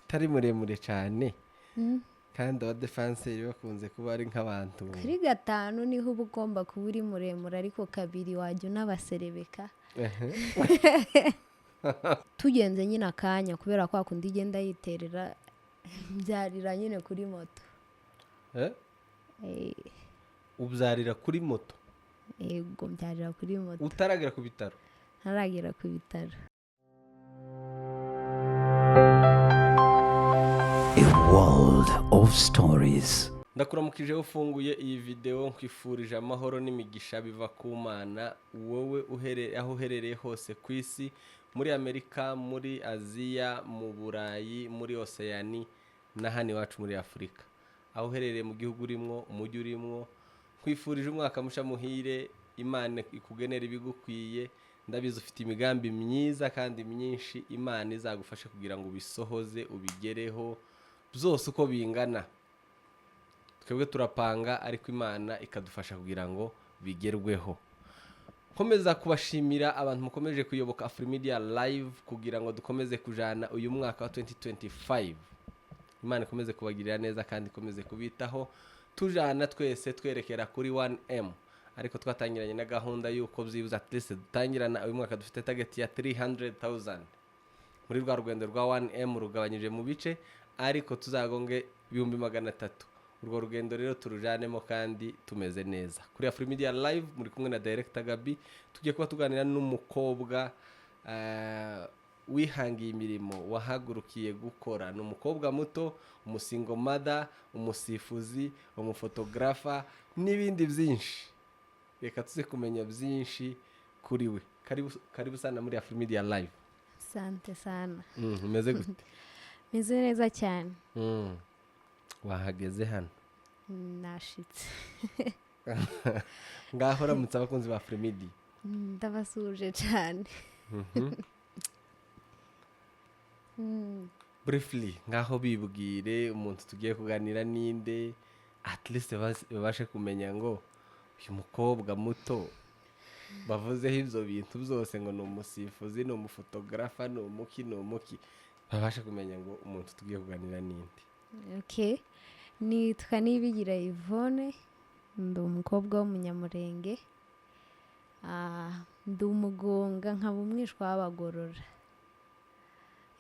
utari muremure cyane Mm. kandi abadefanseri bakunze kuba ari nk'abantu kuri gatanu niho uba ugomba kuba uri muremure ariko kabiri wajya unabaserebeka tugenze nyine akanya kubera ko kundi igenda yiterera byarira nyine kuri moto. ubyarira kuri moto Yego byarira kuri moto utaragera ku bitaro. ntaragera ku bitaro. A world of stories. ndakuramukije ufunguye iyi video nkwifurije amahoro n'imigisha biva ku Mana wowe aho uherereye hose ku isi, muri Amerika, muri Aziya, mu Burayi, muri Oceani na hano iwacu muri Afurika. Aho uherereye mu gihugu urimo, umujyi urimo, nkwifurije umwaka musha muhire, Imana ikugenera ibigukwiye. Ndabizi ufite imigambi myiza kandi myinshi, Imana izagufasha kugira ngo ubisohoze ubigereho byose uko bingana. Twebwe turapanga ariko Imana ikadufasha kugira ngo bigerweho. Komeza kubashimira abantu mukomeje kuyoboka Afrimedia Live kugira ngo dukomeze kujana uyu mwaka wa 2025. Imana ikomeze kubagirira neza kandi ikomeze kubitaho, tujana twese twerekera kuri 1M. Ariko twatangiranye na gahunda yuko byibuze at least dutangirana uyu mwaka dufite target ya 300,000 muri rwa rugendo rwa 1M rugabanyije mu bice, ariko tuzagonge 300,000. Urwo rugendo rero turujanemo kandi tumeze neza. Kuri Afrimedia Live muri kumwe na Director Gabi, tugiye kuba tuganira n'umukobwa wihangiye imirimo, wahagurukiye gukora. Ni umukobwa muto, umusingle mother, umusifuzi, umufotographer n'ibindi byinshi. Reka tuze kumenya byinshi kuri we. Karibu sana muri Afrimedia Live. Asante sana. Umeze gute? Meze neza cyane. Wahageze hano? Nashitse. Ngaho uramutse abakunzi ba Afrimedia. Ndabasuje cyane. Briefly, ngaho bibwire umuntu tugiye kuganira ninde, at least babashe kumenya ngo uyu mukobwa muto bavuzeho ibyo bintu byose ngo ni umusifuzi, ni umufotographer, ni umuki, babashe kumenya ngo umuntu tugiye kuganira ninde. Okay. Nitwa Nibigira Yvonne, ndi umukobwa w'umunyamurenge. Ndi umugonga nkaba umwishwa w'abagorora.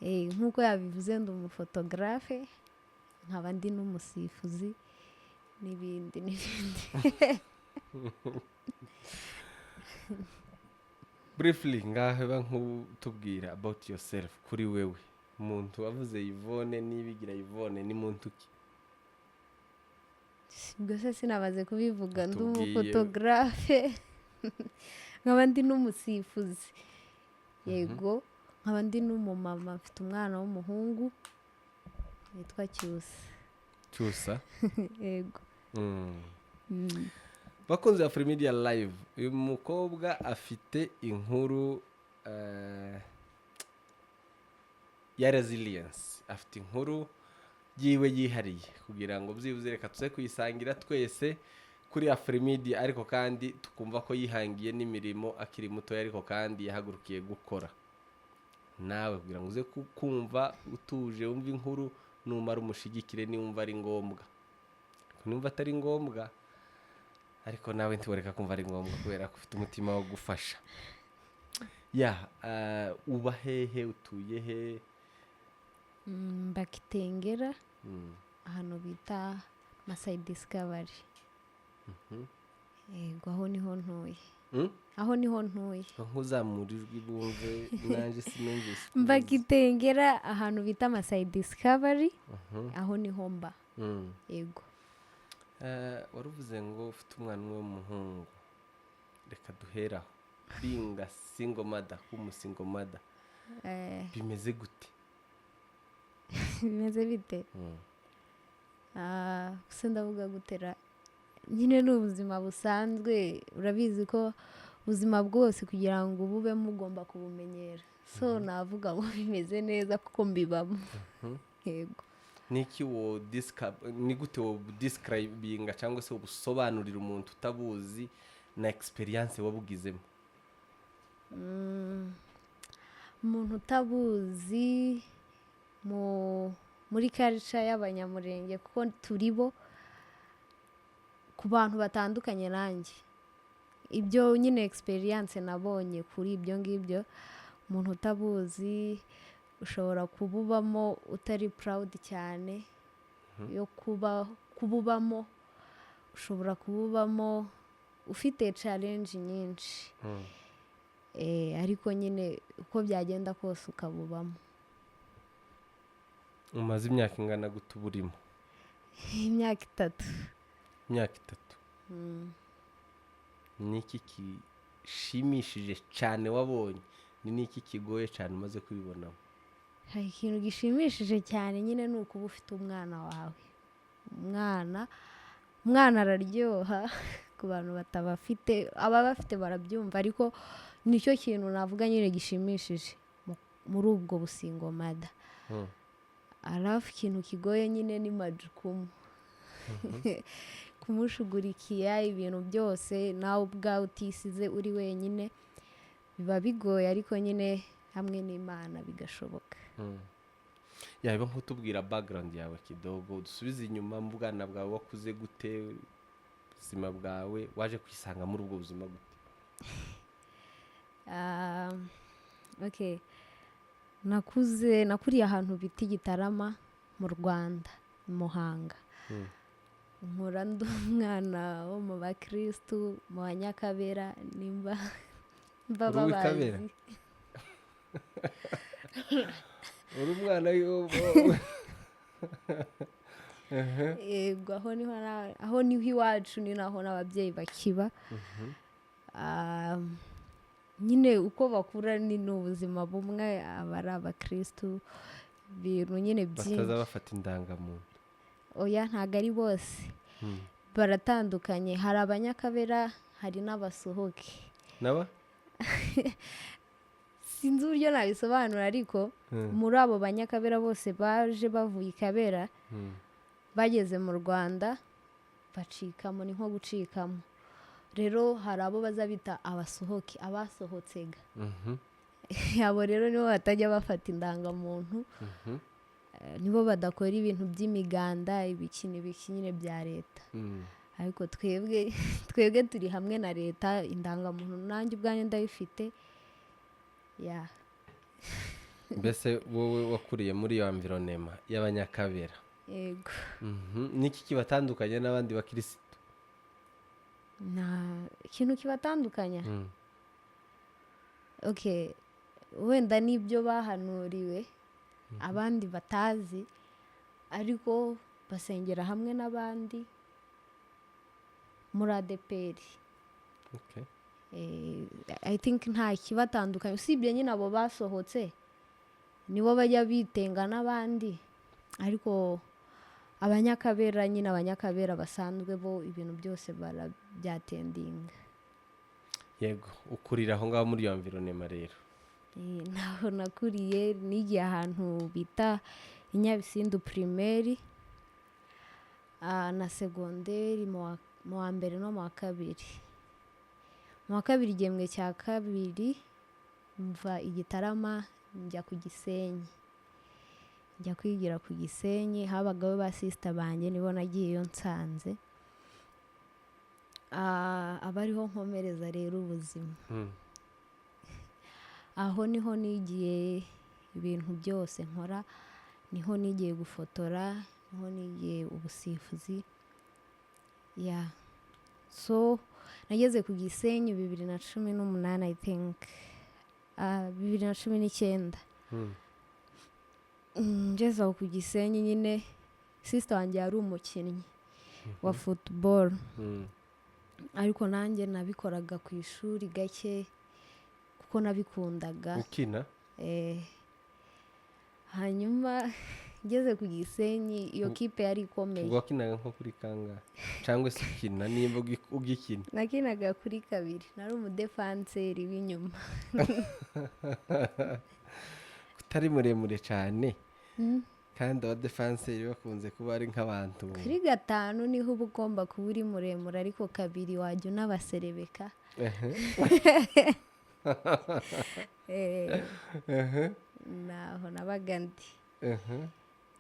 Nkuko yabivuze ndi umufotographe, nkaba ndi n'umusifuzi n'ibindi. Briefly, ngaho nkutubwira about yourself kuri wewe. Umuntu wavuze Yvonne, Nibigira Yvonne ni muntu ki? Gusa sinabaze kubivuga, ndi umufotographe, nkaba ndi n'umusifuzi. Yego, nkaba ndi n'umumama, mfite umwana w'umuhungu yitwa Cyusa. Yego. Bakunze Afrimedia Live, uyu mukobwa afite inkuru ya resilience, afite inkuru yiwe yihariye kugira ngo byibuze reka tuze kuyisangira twese kuri Afrimedia, ariko kandi tukumva ko yihangiye n'imirimo akiri muto, ariko kandi yahagurukiye gukora. Nawe kugira ngo uze kumva utuje, wumva inkuru, numara umushigikire niwumva ari ngombwa. Numva atari ngombwa ariko nawe ntiboreka kumva ari ngombwa kubera ko ufite umutima wo gufasha. Uba hehe, utuye he? Bakitengera, ahantu bita Masai Discovery. Yego, aho niho ntuye. Aho niho ntuye. Nkuzamurijwe bumve nanje sinumvise. Bakitengera, ahantu bita Masai Discovery, aho niho mba. Yego. Waruvuze ngo ufite umwana w'umuhungu. Reka duheraho. Binga single mother, umusingle mother. Bimeze gute? Bimeze bite? Gusa ndavuga gutera nyine n'ubuzima busanzwe. Urabizi ko ubuzima bwose kugira ngo bube mugomba kubumenyera. So navuga ngo bimeze neza kuko mbibamo. Yego. Niki ni gute wo describinga cyangwa se ubusobanurira umuntu utabuzi na experience wabugizemo? Umuntu utabuzi mu muri culture y'abanyamurenge kuko turi bo ku bantu batandukanye nanjye. Ibyo nyine experience nabonye kuri ibyo ngibyo, umuntu utabuzi ushobora kububamo utari proud cyane yo kububamo, ushobora kububamo ufite challenge nyinshi. Ariko nyine uko byagenda kose ukabubamo. Umaze imyaka ingana gute uburimo? Imyaka 3. Imyaka 3. Niki gishimishije cyane wabonye? Niki kigoye cyane umaze kubibonamo? Hari ikintu gishimishije cyane nyine ni ukuba ufite umwana wawe. Umwana araryoha ku bantu batabafite, ababafite barabyumva, ariko nicyo kintu navuga nyine gishimishije muri ubwo busingomada. Alafu ikintu kigoye nyine ni majukumu. Kumushugurikiya ibintu byose nawe ubwawe utisize uri wenyine biba bigoye, ariko nyine hamwe n'Imana bigashoboka. Yaba nk'utubwira background yawe kidogo, dusubize inyuma mu bwana bwawe, wakuze gute, ubuzima bwawe, waje kwisanga muri ubwo buzima gute? Okay. Nakuriye ahantu bita Gitarama mu Rwanda, Muhanga. Nkura ndi umwana wo mu bakristu mu Banyakabera, nimba babazi. Uri umwana Yego, aho niho iwacu, ni naho n'ababyeyi bakiba. Nyine uko bakura ni n'ubuzima bumwe, aba ari abakristu, ibintu nyine byinshi. bataza bafata indangamuntu? Oya, ntabwo ari bose, baratandukanye. Hari Abanyakabera, hari n'Abasohoke. Naba? Sinzi uburyo nabisobanura, ariko muri abo Banyakabera bose baje bavuye i Kabera, bageze mu Rwanda bacikamo, ni nko gucikamo. Rero hari abo baza bita Abasohoke, abasohotsega. Abo rero nibo batajya bafata indangamuntu, nibo badakora ibintu by'imiganda, ibiki nyine bya leta. Ariko twebwe turi hamwe na leta, indangamuntu nanjye ubwanjye ndayifite. Mbese wowe wakuriye muri iyo environnement y'Abanyakabera? Yego. Niki kibatandukanye n'abandi bakirisitu? Ikintu kibatandukanya? Okay, wenda nibyo bahanuriwe abandi batazi, ariko basengera hamwe n'abandi muri ADPR. Okay. I think nta kibatandukanye, usibye nyine abo basohotse nibo bajya bitenga n'abandi, ariko Abanyakabera nyine, Abanyakabera basanzwe bo ibintu byose barabyatendinga. Yego, ukurira aho ngaho muri iyo environnement rero? Naho nakuriye, nigiye ahantu bita Inyabisindu primaire na secondaire mu wa mbere no mu wa kabiri. Mu wa kabiri igihembwe cya kabiri mva i Gitarama njya ku Gisenyi, njya kwigira ku Gisenyi. Habagaho ba sister banjye, nibo nagiyeyo nsanze. Abariho nkomereza rero ubuzima. Aho niho nigiye ibintu byose nkora, niho nigiye gufotora, niho nigiye ubusifuzi. So nageze ku Gisenyi 2018, I think 2019. Ngeze aho ku Gisenyi nyine, sister wanjye yari umukinnyi wa football, ariko nanjye nabikoraga ku ishuri gake kuko nabikundaga. Ukina? Hanyuma ngeze ku Gisenyi, iyo kipe yari ikomeye. Wakinaga nko kuri kangahe? Cyangwa se ukina nimba ugikina? Nakinaga kuri 2, nari umudefanseri w'inyuma. Utari muremure cyane, kandi abadefanseri bakunze kuba ari nk'abantu. Kuri 5 niho uba ugomba kuba uri muremure, ariko 2 wajya unabaserebeka. Naho nabaga ndi.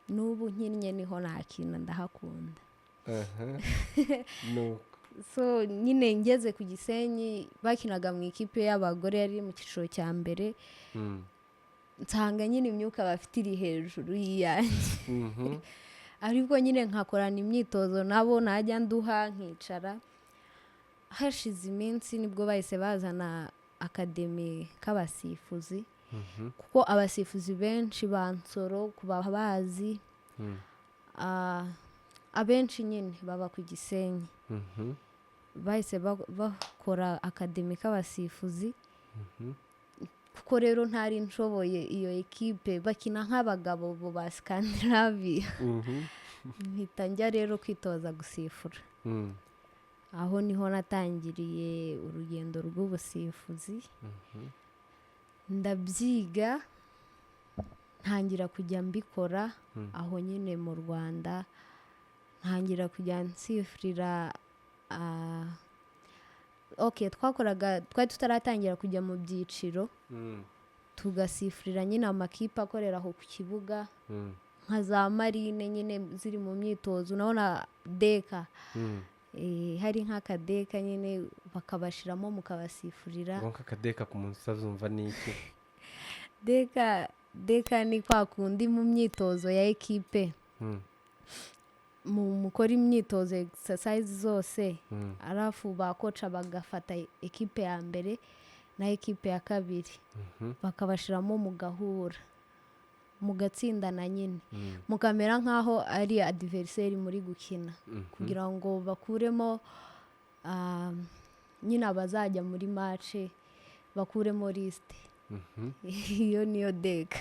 n'ubu nkinnye niho nakina ndahakunda. nuko So nyine ngeze ku Gisenyi bakinaga mu ikipe y'abagore yari mu cyiciro cya mbere, nsanga nyine imyuka bafite iri hejuru y'iyanjye. Ariko nyine nkakorana imyitozo nabo, najya nduha nkicara. Hashize iminsi nibwo bahise bazana akademi k'abasifuzi, kuko abasifuzi benshi bansoro kuba bazi, abenshi nyine baba ku Gisenyi. Bahise bakora akademi k'abasifuzi, kuko rero ntari nshoboye iyo ekipe, bakina nk'abagabo ba Scandinavia. Mpita njya rero kwitoza gusifura. Aho niho natangiriye urugendo rw'ubusifuzi. Ndabyiga, ntangira kujya mbikora aho nyine mu Rwanda, ntangira kujya nsifurira. Twari tutaratangira kujya mu byiciro, tugasifurira nyine amakipe akorera aho ku kibuga, nka za Marine nyine ziri mu myitozo, urabona deka, hari nk'akadeka nyine bakabashiramo mukabasifurira. akadeka ku muntu utazumva ni iki? Deka ni kwa kundi mu myitozo ya ekipe mukora imyitozo exercise zose, arafu bakoca bagafata ekipe ya mbere na ekipe ya kabiri, bakabashiramo mugahura, mugatsindana nyine, mukamera nk'aho ari adversaire muri gukina, kugira ngo bakuremo nyine abazajya muri match, bakuremo liste. Iyo niyo deka.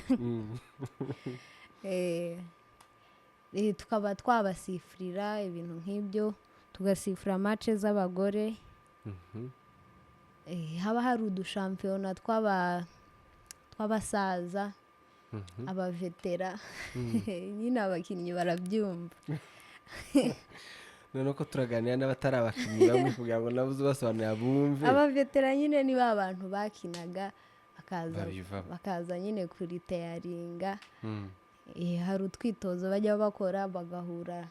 Tukaba twabasifurira ibintu nk'ibyo, tugasifura match z'abagore. Haba hari udushampiyona tw'abasaza, abavetera, nyine abakinnyi barabyumva. None ko turaganira n'abatari abakinnyi bamwe kugira ngo nabuze basobanurira bumve. Abavetera nyine ni ba bantu bakinaga bakaza nyine kuri teyaringa. Hari utwitozo bajya bakora, bagahura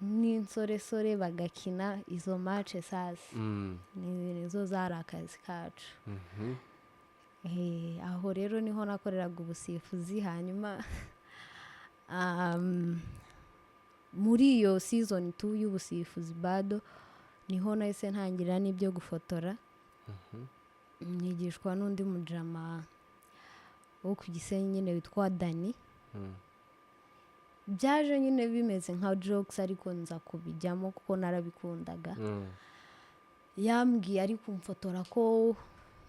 n'insoresore bagakina izo match sasa. Nizo zari akazi kacu. Aho rero niho nakoreraga ubusifuzi. Hanyuma muri iyo season 2 y'ubusifuzi bado niho nahise ntangira n'ibyo gufotora. Nigishwa n'undi mujama wo ku Gisenyi nyine witwa Dani. Byaje nyine bimeze nka jokes, ariko nza kubijyamo kuko narabikundaga. Yambwiye ari kumfotora ko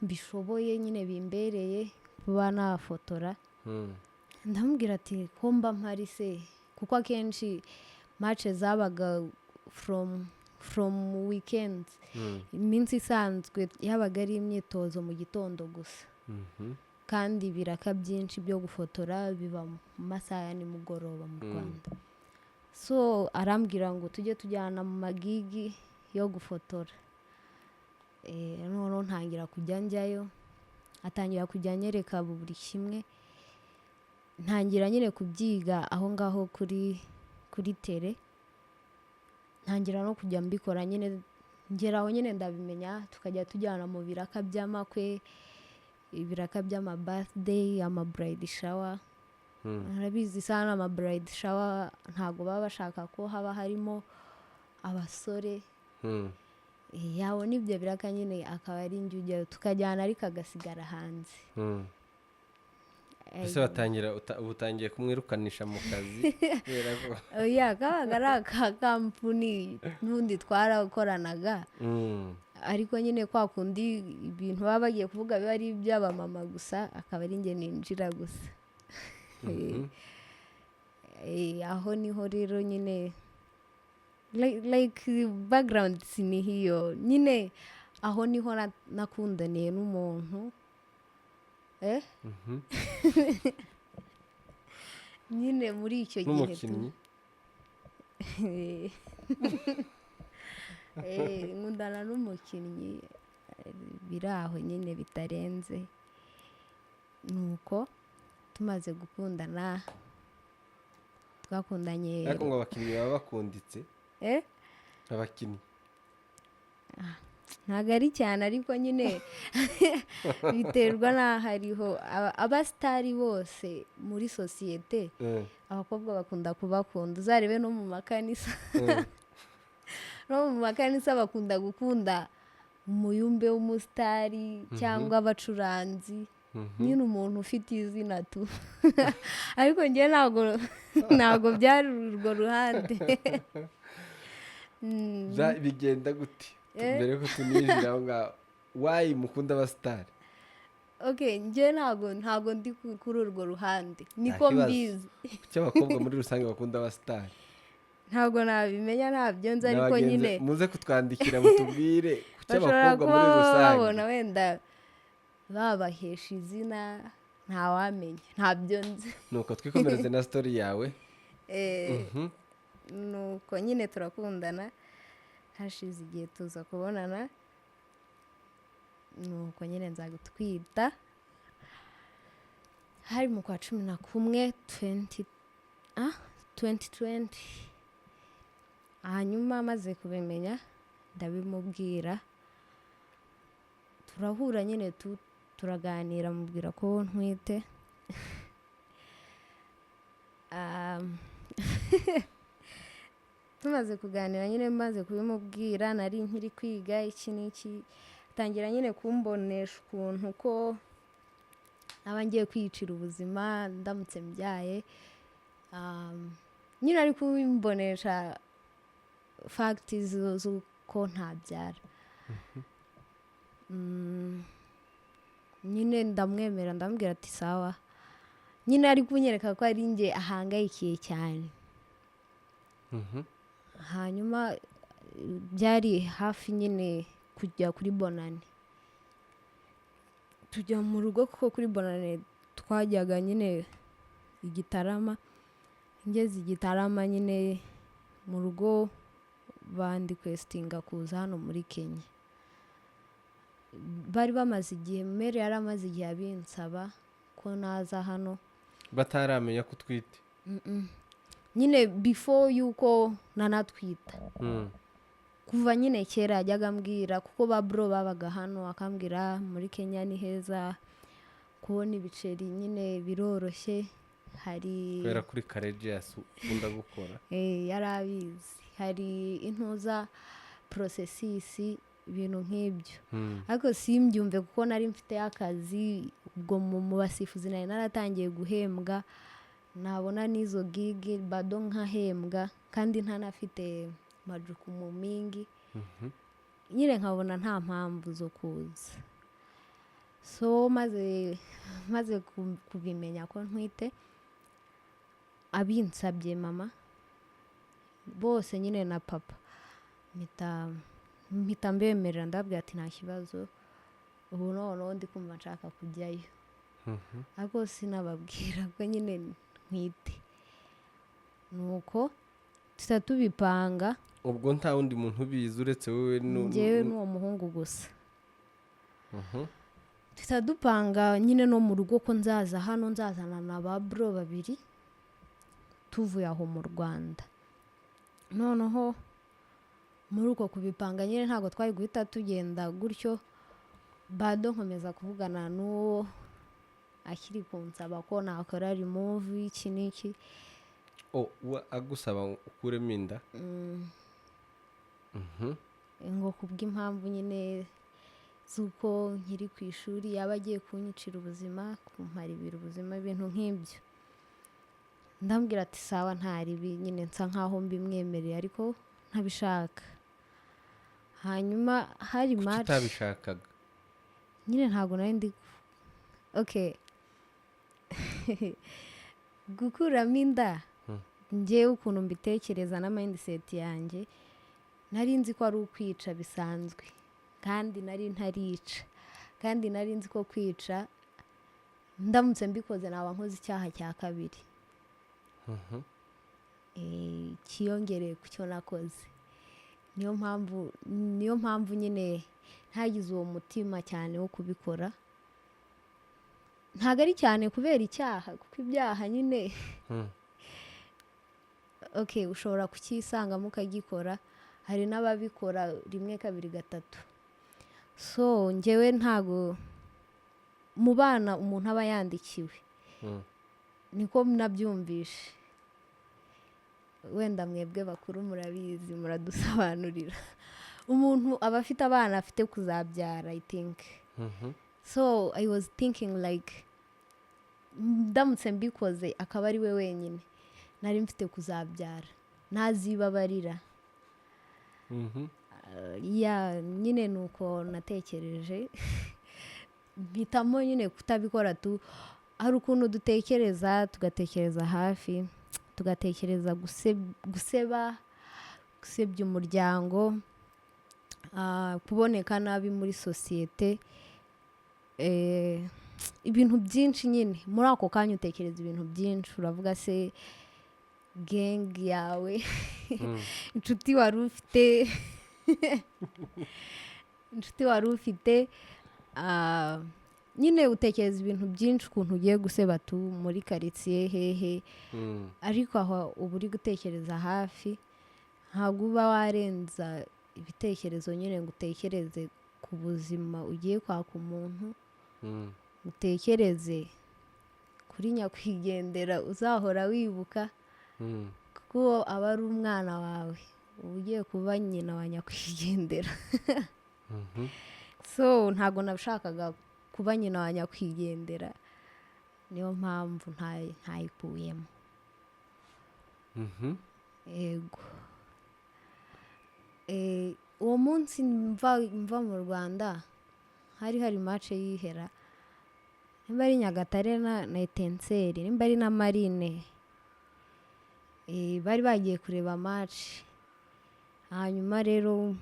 mbishoboye nyine bimbereye kuba nafotora. Ndamubwira ati ko mba mpari se, kuko akenshi match zabaga from weekends, iminsi isanzwe yabaga ari imyitozo mu gitondo gusa, kandi ibiraka byinshi byo gufotora biba mu masaha ya nimugoroba mu Rwanda. So arambwira ngo tujye tujyana mu magigi yo gufotora. Noneho ntangira kujya njyayo, atangira kujya nyereka buri kimwe, ntangira nyine kubyiga aho ngaho kuri tele. Ntangira no kujya mbikora nyine, ngeraho nyine ndabimenya. Tukajya tujyana mu biraka by'amakwe, ibiraka by'ama birthday, ama bride shower. Arabizi sana ama bride shower ntago baba bashaka ko haba harimo abasore. Yawo nibyo biraka nyine akaba ari njye tukajyana, ariko agasigara hanze. Ese utangiye kumwirukanisha mu kazi? Kabaga ari akakampuni n'undi twarakoranaga. Ariko nyine kwa kundi ibintu baba bagiye kuvuga biba ari iby'abamama gusa, akaba ari njye ninjira gusa. Aho niho rero nyine like background ni hiyo nyine, aho niho nakundaniye n'umuntu. Nyine muri icyo gihe nkundana n'umukinnyi biraho nyine bitarenze. Nuko tumaze gukundana twakundanye ariko ngo abakinnyi baba bakunditse eh abakinnyi ntabwo ari cyane ariko nyine biterwa n'aho ariho abasitari bose muri sosiyete abakobwa bakunda kubakunda uzarebe no mu makanisa no mu makanisa bakunda gukunda umuyumbe w'umusitari cyangwa abacuranzi nyine umuntu ufite izina tu ariko njye ntabwo byari urwo ruhande bigenda gute mbere ko tuninjira aho ngaho wayi mukunda abasitari njye ntabwo ndi kuri urwo ruhande niko mbizi kuki abakobwa muri rusange bakunda abasitari ntabwo nabimenya ntabyo nzi ariko nyine muze kutwandikira mutubwire kuki bashobora abakobwa kuba muri rusange babona wenda babahesha izina ntawamenya ntabyo nzi nuko twikomereze na sitori yawe nuko nyine turakundana hashize igihe tuza kubonana nuko nyine nza gutwita hari mu kwa 11 2020 hanyuma maze kubimenya ndabimubwira turahura nyine turaganira mubwira ko ntwite tumaze kuganira nyine maze kubimubwira nari nkiri kwiga iki n'iki atangira nyine kumbonesha ukuntu ko naba ngiye kwiyicira ubuzima ndamutse mbyaye nyine ari kubimbonesha fagiti z'uko ntabyara nyine ndamwemera ndamubwira ati sawa nyine ari kunyereka ko ari njye ahangayikiye cyane hanyuma byari hafi nyine kujya kuri bonane tujya mu rugo kuko kuri bonane twajyaga nyine Igitarama ngeze Igitarama nyine mu rugo bandikwesitinga kuza hano muri Kenya bari bamaze igihe mere yari amaze igihe abinsaba ko naza hano bataramenya ko utwite nyine before yuko nanatwita kuva nyine kera yajyaga ambwira kuko ba bro babaga hano akambwira muri Kenya ni heza kubona ibiceri nyine biroroshye hari kubera kuri Courageous ukunda gukora yarabizi hari intuza processes ibintu nk'ibyo ariko simbyumve kuko nari mfite akazi ubwo mu basifuzi nari naratangiye guhembwa nabona n'izo gigi bado nkahembwa kandi ntanafite majukumu mingi nyine nkabona nta mpamvu zo kuza so maze kubimenya ko ntwite abinsabye mama bose nyine na papa mpita mbemerera ndabwira ati nta kibazo ubu noneho ndi kumva nshaka kujyayo ariko sinababwira ko nyine ntwite nuko tubipanga ubwo nta wundi muntu ubizi uretse wowe njyewe n'uwo muhungu gusa dupanga nyine no mu rugo ko nzaza hano nzazana na ba bro babiri tuvuye aho mu Rwanda noneho muri uko kubipanga nyine ntabwo twari guhita tugenda gutyo bado nkomeza kuvugana n'uwo akiri kunsaba ko nakora remove iki n'iki agusaba ukuremo inda ngo kubw'impamvu nyine z'uko nkiri ku ishuri yaba agiye kunyicira ubuzima kumparibira ubuzima ibintu nk'ibyo ndambwira ati sawa ntaribi nyine nsa nkaho mbimwemereye ariko ntabishaka hanyuma hari match utabishakaga nyine ntabwo nari ndi gukuramo inda njyewe ukuntu mbitekereza na mindset yanjye nari nzi ko ari ukwica bisanzwe kandi nari ntarica kandi nari nzi ko kwica ndamutse mbikoze naba nkoze icyaha cya kabiri kiyongereye ku cyo nakoze niyo mpamvu nyine ntagize uwo mutima cyane wo kubikora ntabwo ari cyane kubera icyaha kuko ibyaha nyine okay ushobora kukisangamo ukagikora, hari n'ababikora rimwe kabiri gatatu. So njyewe ntago mu bana umuntu aba yandikiwe, niko nabyumvishe, wenda mwebwe bakuru murabizi muradusobanurira. Umuntu aba afite abana afite kuzabyara, I think. So I was thinking like ndamutse mbikoze akaba ari we wenyine nari mfite kuzabyara, ntazibabarira. Ya nyine nuko natekereje mpitamo nyine kutabikora tu. Hari ukuntu dutekereza, tugatekereza hafi, tugatekereza gusebya umuryango, kuboneka nabi muri sosiyete, ibintu byinshi nyine. Muri ako kanya utekereza ibintu byinshi, uravuga se gang yawe inshuti wari ufite nyine utekereza ibintu byinshi, ukuntu ugiye guseba tu muri karitsiye hehe. Ariko aho uba uri gutekereza hafi, ntabwo uba warenza ibitekerezo nyine ngo utekereze ku buzima ugiye kwaka umuntu, utekereze kuri nyakwigendera uzahora wibuka, kuko aba ari umwana wawe, uba ugiye kuba nyina wa nyakwigendera. So ntabwo nabishakaga kuba nyina wa nyakwigendera, niyo mpamvu ntayikuyemo. Yego. Uwo munsi mva mu Rwanda hari match y'ihera, nimba ari Nyagatare na Etenseri, nimba ari na Marine, bari bagiye kureba match. Hanyuma rero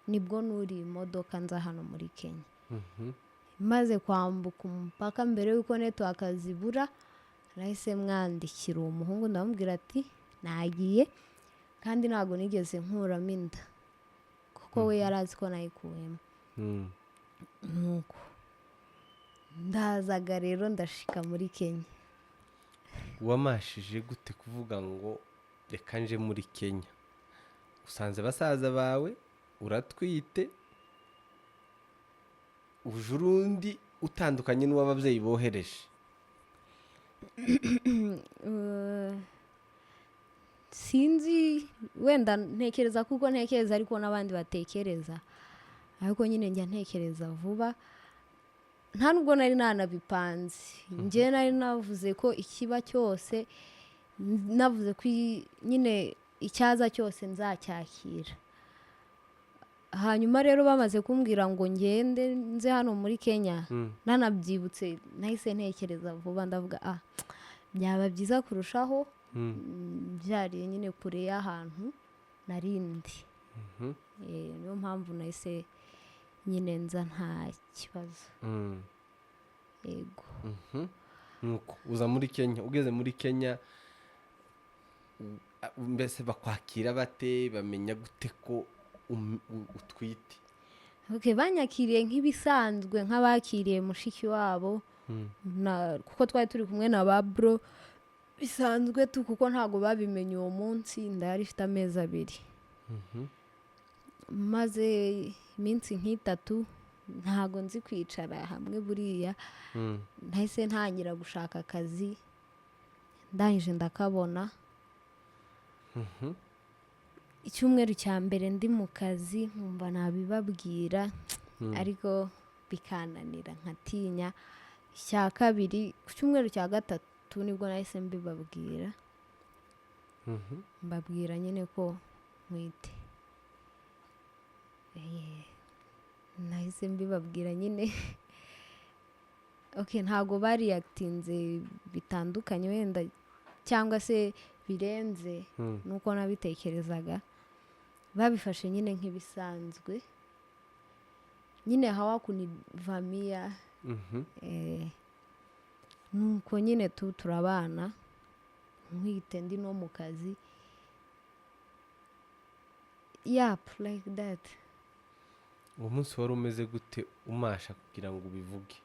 nibwo nuri imodoka nza hano muri Kenya. Maze kwambuka umupaka, mbere yuko network zibura, nahise mwandikira uwo muhungu ndamubwira ati nagiye, kandi ntago nigeze nkuramo inda kuko we yarazi ko nayikuyemo. Nuko ndazaga rero ndashika muri Kenya. Wamashije gute kuvuga ngo reka nje muri Kenya? Usanze basaza bawe, uratwite, uje urundi utandukanye n'uw'ababyeyi bohereje. Sinzi, wenda ntekereza kuko ntekereza ariko n'abandi batekereza, ariko nyine njya ntekereza vuba, nta nubwo nari nanabipanze. Njye nari navuze ko ikiba cyose, navuze ko nyine icyaza cyose nzacyakira. Hanyuma rero bamaze kumbwira ngo ngende nze hano muri Kenya, nanabyibutse nahise ntekereza vuba, ndavuga byaba byiza kurushaho byariye nyine kure y'ahantu narindi. Niyo mpamvu nahise nyine nza nta kibazo. Yego. Nuko uza muri Kenya, ugeze muri Kenya mbese bakwakira bate, bamenya gute ko utwite? Okay, banyakiriye nk'ibisanzwe nk'abakiriye mushiki wabo, kuko twari turi kumwe na ba bro bisanzwe tu, kuko ntago babimenye uwo munsi, ndari ifite amezi 2. Maze iminsi nk'itatu ntago nzi kwicara hamwe buriya, nahise ntangira gushaka akazi, ndangije ndakabona. Icyumweru cya mbere ndi mu kazi nkumva nabibabwira, ariko bikananira nkatinya. Icya kabiri, ku cyumweru cya gatatu nibwo nahise mbibabwira, mbabwira nyine ko mwite. Nahise mbibabwira nyine. Okay, ntago bari yatinze bitandukanye wenda cyangwa se birenze nuko nabitekerezaga, babifashe nyine nk'ibisanzwe, nyine hawakunivamia. Nuko nyine turabana, nkwite ndi no mu kazi. Like that. Uwo munsi wari umeze gute umasha kugira ngo ubivuge?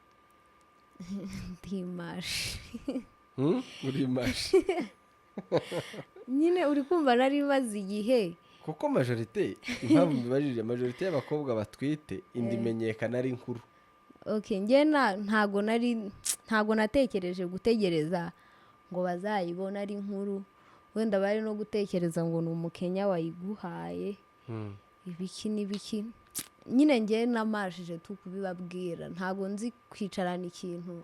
Ndimashe. Urimashe. nyine uri kumva nari maze igihe kuko impamvu mbibajije majorite y'abakobwa batwite inda imenyekana ari nkuru. okay njye ntago natekereje gutegereza ngo bazayibona ari nkuru, wenda bari no gutekereza ngo ni umukenya wayiguhaye ibiki n'ibiki. Nyine njye namashije tu kubibabwira, ntago nzi kwicarana ikintu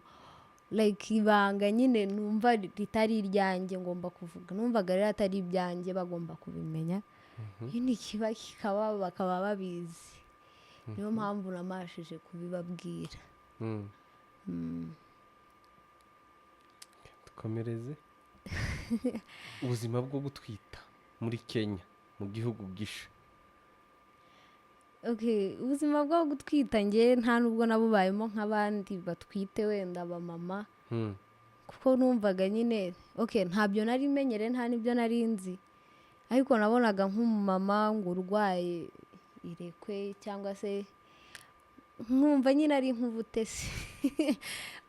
like ibanga nyine numva ritari iryanjye ngomba kuvuga, numvaga rero atari ibyanjye bagomba kubimenya, nyine kikaba bakaba babizi, niyo mpamvu namashije kubibabwira. Dukomereze ubuzima bwo gutwita muri Kenya, mu gihugu gisha. Okay, ubuzima bwo gutwita njye nta nubwo nabubayemo nk'abandi batwite wenda abamama, kuko numvaga nyine okay ntabyo nari menyere, nta nibyo nari nzi, ariko nabonaga nk'umumama ngo urwaye irekwe cyangwa se nkumva nyine ari nk'ubutesi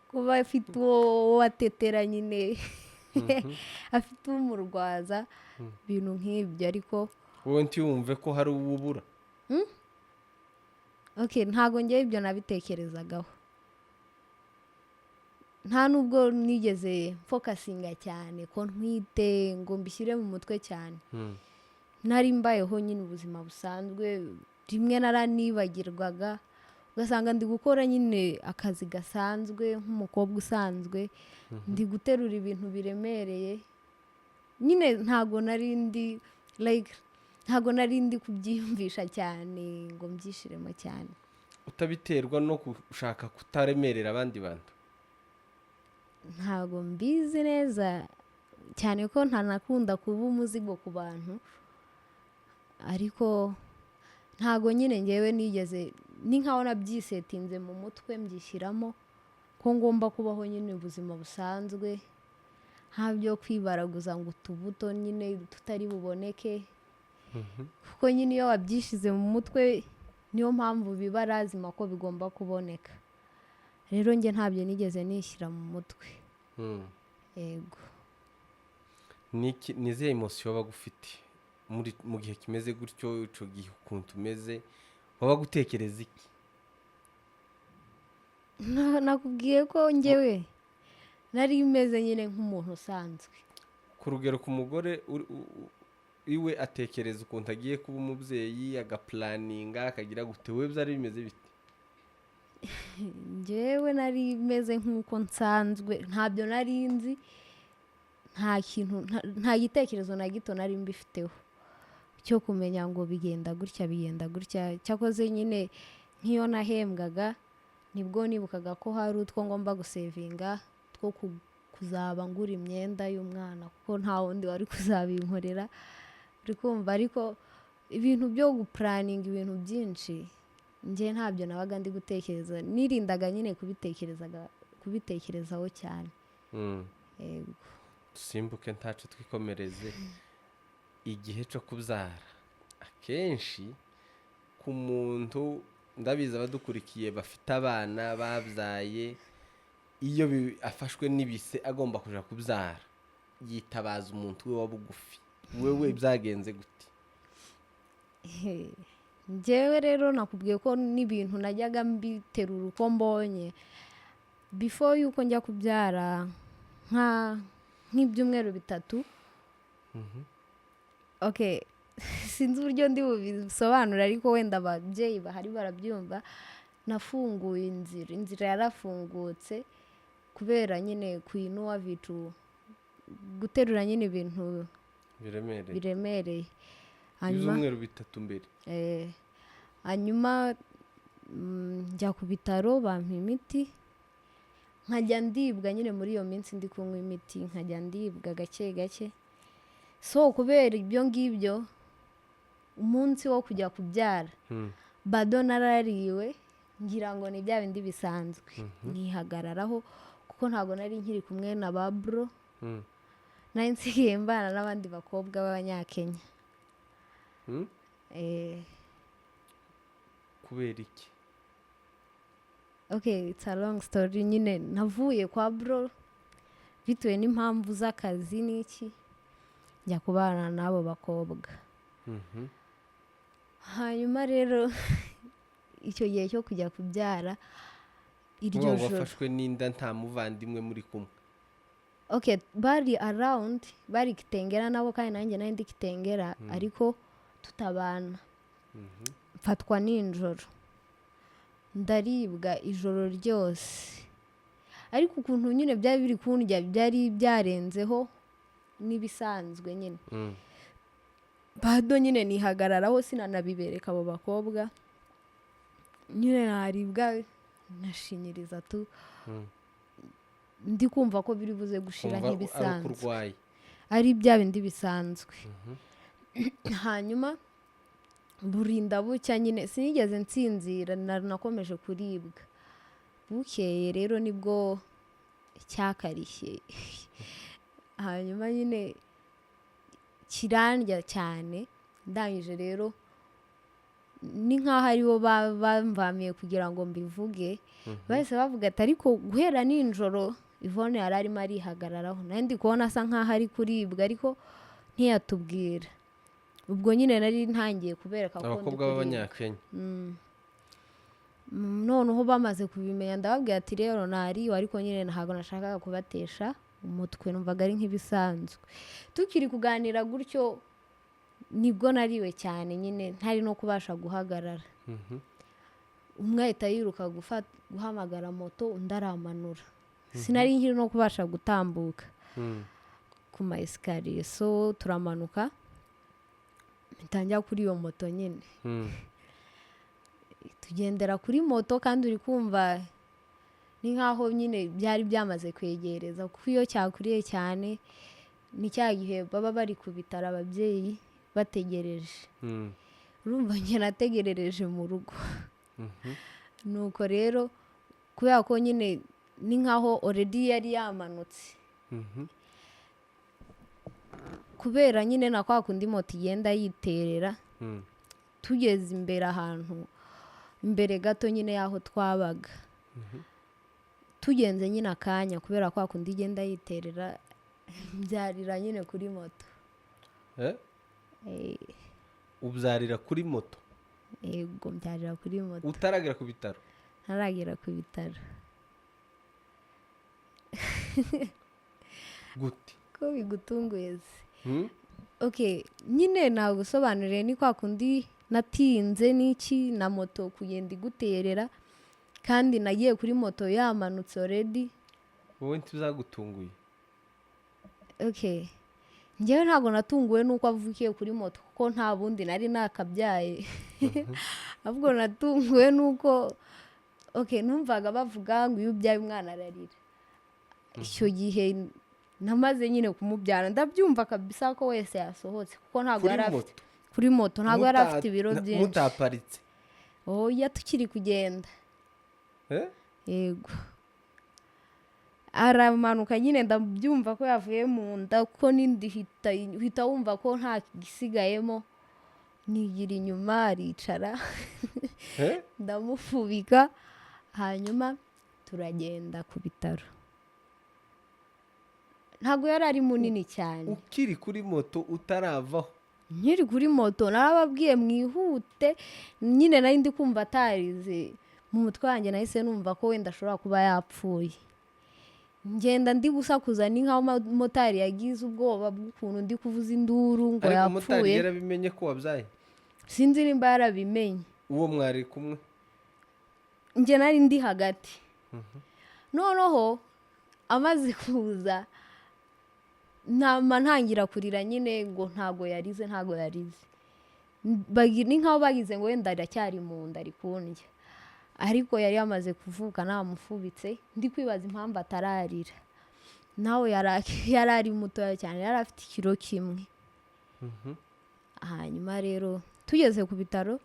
kuba afite uwo watetera nyine afite umurwaza ibintu nk'ibyo. Ariko wowe ntiyumve ko hari ububura. okay ntago njye ibyo nabitekerezagaho, nta nubwo nigeze fokasinga cyane ko ntwite ngo mbishyire mu mutwe cyane. Nari mbayeho nyine ubuzima busanzwe, rimwe naranibagirwaga ugasanga ndi gukora nyine akazi gasanzwe nk'umukobwa usanzwe, ndi guterura ibintu biremereye nyine, ntago nari ndi kubyiyumvisha cyane ngo mbyishiremo cyane. Utabiterwa no gushaka kutaremerera abandi bantu? Ntago mbizi neza cyane ko ntanakunda kuba umuzigo ku bantu, ariko ntago nyine ngewe nigeze ni nkaho nabyisetinze mu mutwe mbyishyiramo ko ngomba kubaho nyine ubuzima busanzwe, nta byo kwibaraguza ngo utubuto nyine tutari buboneke, kuko nyine iyo wabyishize mu mutwe niyo mpamvu biba lazima ko bigomba kuboneka. Rero njye ntabyo nigeze nishyira mu mutwe. Yego. Ni izihe emosiyo waba ufite mu gihe kimeze gutyo, icyo gihe ukuntu umeze waba gutekereza iki? Nakubwiye ko njyewe nari meze nyine nk'umuntu usanzwe. Ku rugero ku mugore iwe atekereza ukuntu agiye kuba umubyeyi, agapulaninga, akagira gute, we byari bimeze bite? Njyewe nari meze nk'uko nsanzwe, ntabyo nari nzi, nta gitekerezo na gito nari mbifiteho cyo kumenya ngo bigenda gutya. Cyakoze nyine nk'iyo nahembwaga nibwo nibukaga ko hari utwo ngomba gusevinga two kuzaba ngura imyenda y'umwana, kuko nta wundi wari kuzabinkorera, uri kumva. Ariko ibintu byo gupuraninga ibintu byinshi njye ntabyo nabaga ndi gutekereza, nirindaga nyine kubitekerezaho cyane. Yego. Dusimbuke ntacu twikomereze igihe cyo kubyara. Akenshi ku muntu, ndabizi abadukurikiye bafite abana babyaye, iyo afashwe n'ibise agomba kuja kubyara yitabaza umuntu we wa bugufi. Wewe byagenze gute? Njyewe rero nakubwiye ko n'ibintu najyaga mbiterura uko mbonye before yuko njya kubyara nk'ibyumweru 3. Okay, sinzi uburyo ndi bubisobanura, ariko wenda ababyeyi bahari barabyumva. Nafunguye inzira yarafungutse kubera nyine kuinua vitu, guterura nyine ibintu biremereye. Ibyumweru 3 mbere. Hanyuma njya ku bitaro bampa imiti, nkajya ndibwa nyine muri iyo minsi ndi kunywa imiti, nkajya ndibwa gake gake. So kubera ibyo ngibyo, umunsi wo kujya kubyara bado narariwe, ngira ngo ni bya bindi bisanzwe, nihagararaho kuko ntabwo nari nkiri kumwe na babro, nari nsigaye mbana n'abandi bakobwa b'Abanyakenya. Kubera iki? Okay, it's a long story. Nyine navuye kwa bro bitewe n'impamvu z'akazi n'iki, njya kubana n'abo bakobwa. Mhm. Hanyuma rero icyo gihe cyo kujya kubyara iryo Wowe joro, wafashwe n'inda nta muvandimwe muri kumwe. okay, bari around, bari Kitengera nabo kandi nanjye nari ndi Kitengera, ariko tutabana. Mfatwa n'injoro, ndaribwa ijoro ryose, ariko ukuntu nyine byari biri kundya byari byarenzeho n'ibisanzwe nyine. Bado nyine nihagararaho sinanabibereka abo bakobwa, nyine naribwa nashinyiriza tu, ndi kumva ko biri buze gushira Kumva ari nk'ibisanzwe, ukurwaye. ari bya bindi bisanzwe. Hanyuma burinda bucya nyine sinigeze nsinzira, nakomeje kuribwa. Bukeye rero nibwo cyakarishye. Hanyuma nyine kirandya cyane, ndangije rero ni nk'aho aribo bamvamiye kugira ngo mbivuge. Bahise bavuga ati ariko guhera nijoro Yvonne yari arimo arihagararaho, nawe ndi kubona asa nk'aho ari kuribwa ariko ntiyatubwira. Ubwo nyine nari ntangiye kubereka ko ndi Abakobwa kuribwa. b'Abanyakenya. Noneho bamaze kubimenya ndababwira ati rero nariwe, ariko nyine ntabwo nashakaga kubatesha umutwe, numvaga ari nk'ibisanzwe. Tukiri kuganira gutyo nibwo nariwe cyane nyine ntari no kubasha guhagarara. Umwe ahita yiruka guhamagara moto, undi aramanura. Sinari nkiri no kubasha gutambuka ku ma esikariye, so turamanuka mpita kuri iyo moto nyine. Tugendera kuri moto kandi uri kumva ni nkaho nyine byari byamaze kwegereza, kuko iyo cyakuriye cyane ni cya gihe baba bari ku bitaro ababyeyi bategereje. Urumva njye nategerereje mu rugo. Nuko rero kubera ko nyine ni nkaho already yari yamanutse, kubera nyine na kwa kundi moto igenda yiterera, tugeze imbere ahantu imbere gato nyine y'aho twabaga, tugenze nyine akanya kubera kwa kundi igenda yiterera, mbyarira nyine kuri moto. Ubyarira kuri moto? Yego, mbyarira kuri moto. Utaragera ku bitaro? Ntaragera ku bitaro. Gute? Ko bigutunguye se? Okay, nyine nagusobanuriye ni kwa kundi natinze n'iki na moto kugenda iguterera, kandi nagiye kuri moto yamanutse already. Wowe ntibizagutunguye? Okay, njyewe ntabwo natunguwe nuko avukiye kuri moto kuko nta bundi nari nakabyaye. Ahubwo natunguwe nuko okay, numvaga bavuga ngo iyo ubyaye umwana ararira. Icyo gihe namaze nyine kumubyara ndabyumva kabisa ko wese yasohotse, kuko ntabwo yari afite kuri moto, ntabwo yari afite ibiro byinshi. Mutaparitse? Oya, tukiri kugenda. Yego, aramanuka nyine ndabyumva ko yavuye mu nda, kuko n'indi hita wumva ko nta gisigayemo. Nigira inyuma aricara, ndamufubika, hanyuma turagenda ku bitaro. Ntabwo yari ari munini cyane. Ukiri kuri moto utaravaho? Nkiri kuri moto narababwiye mwihute, nyine nari ndi kumva atarize mu mutwe wanjye, nahise numva ko wenda ashobora kuba yapfuye. Ngenda ndi gusakuza ni nkaho motari yagize ubwoba bw'ukuntu ndi kuvuza induru ngo yapfuye. Ariko motari yarabimenye ko wabyaye? Sinzi nimba yarabimenye. Uwo mwari kumwe? Njye nari ndi hagati. Noneho amaze kuza ntangira kurira nyine ngo ntago yarize. Ni nkaho bagize ngo wenda aracyari mu nda ari kundya, ariko yari yamaze kuvuka namufubitse. Ndi kwibaza impamvu atararira. Nawe yari ari mutoya cyane, yari afite ikiro kimwe. Hanyuma rero tugeze ku bitaro,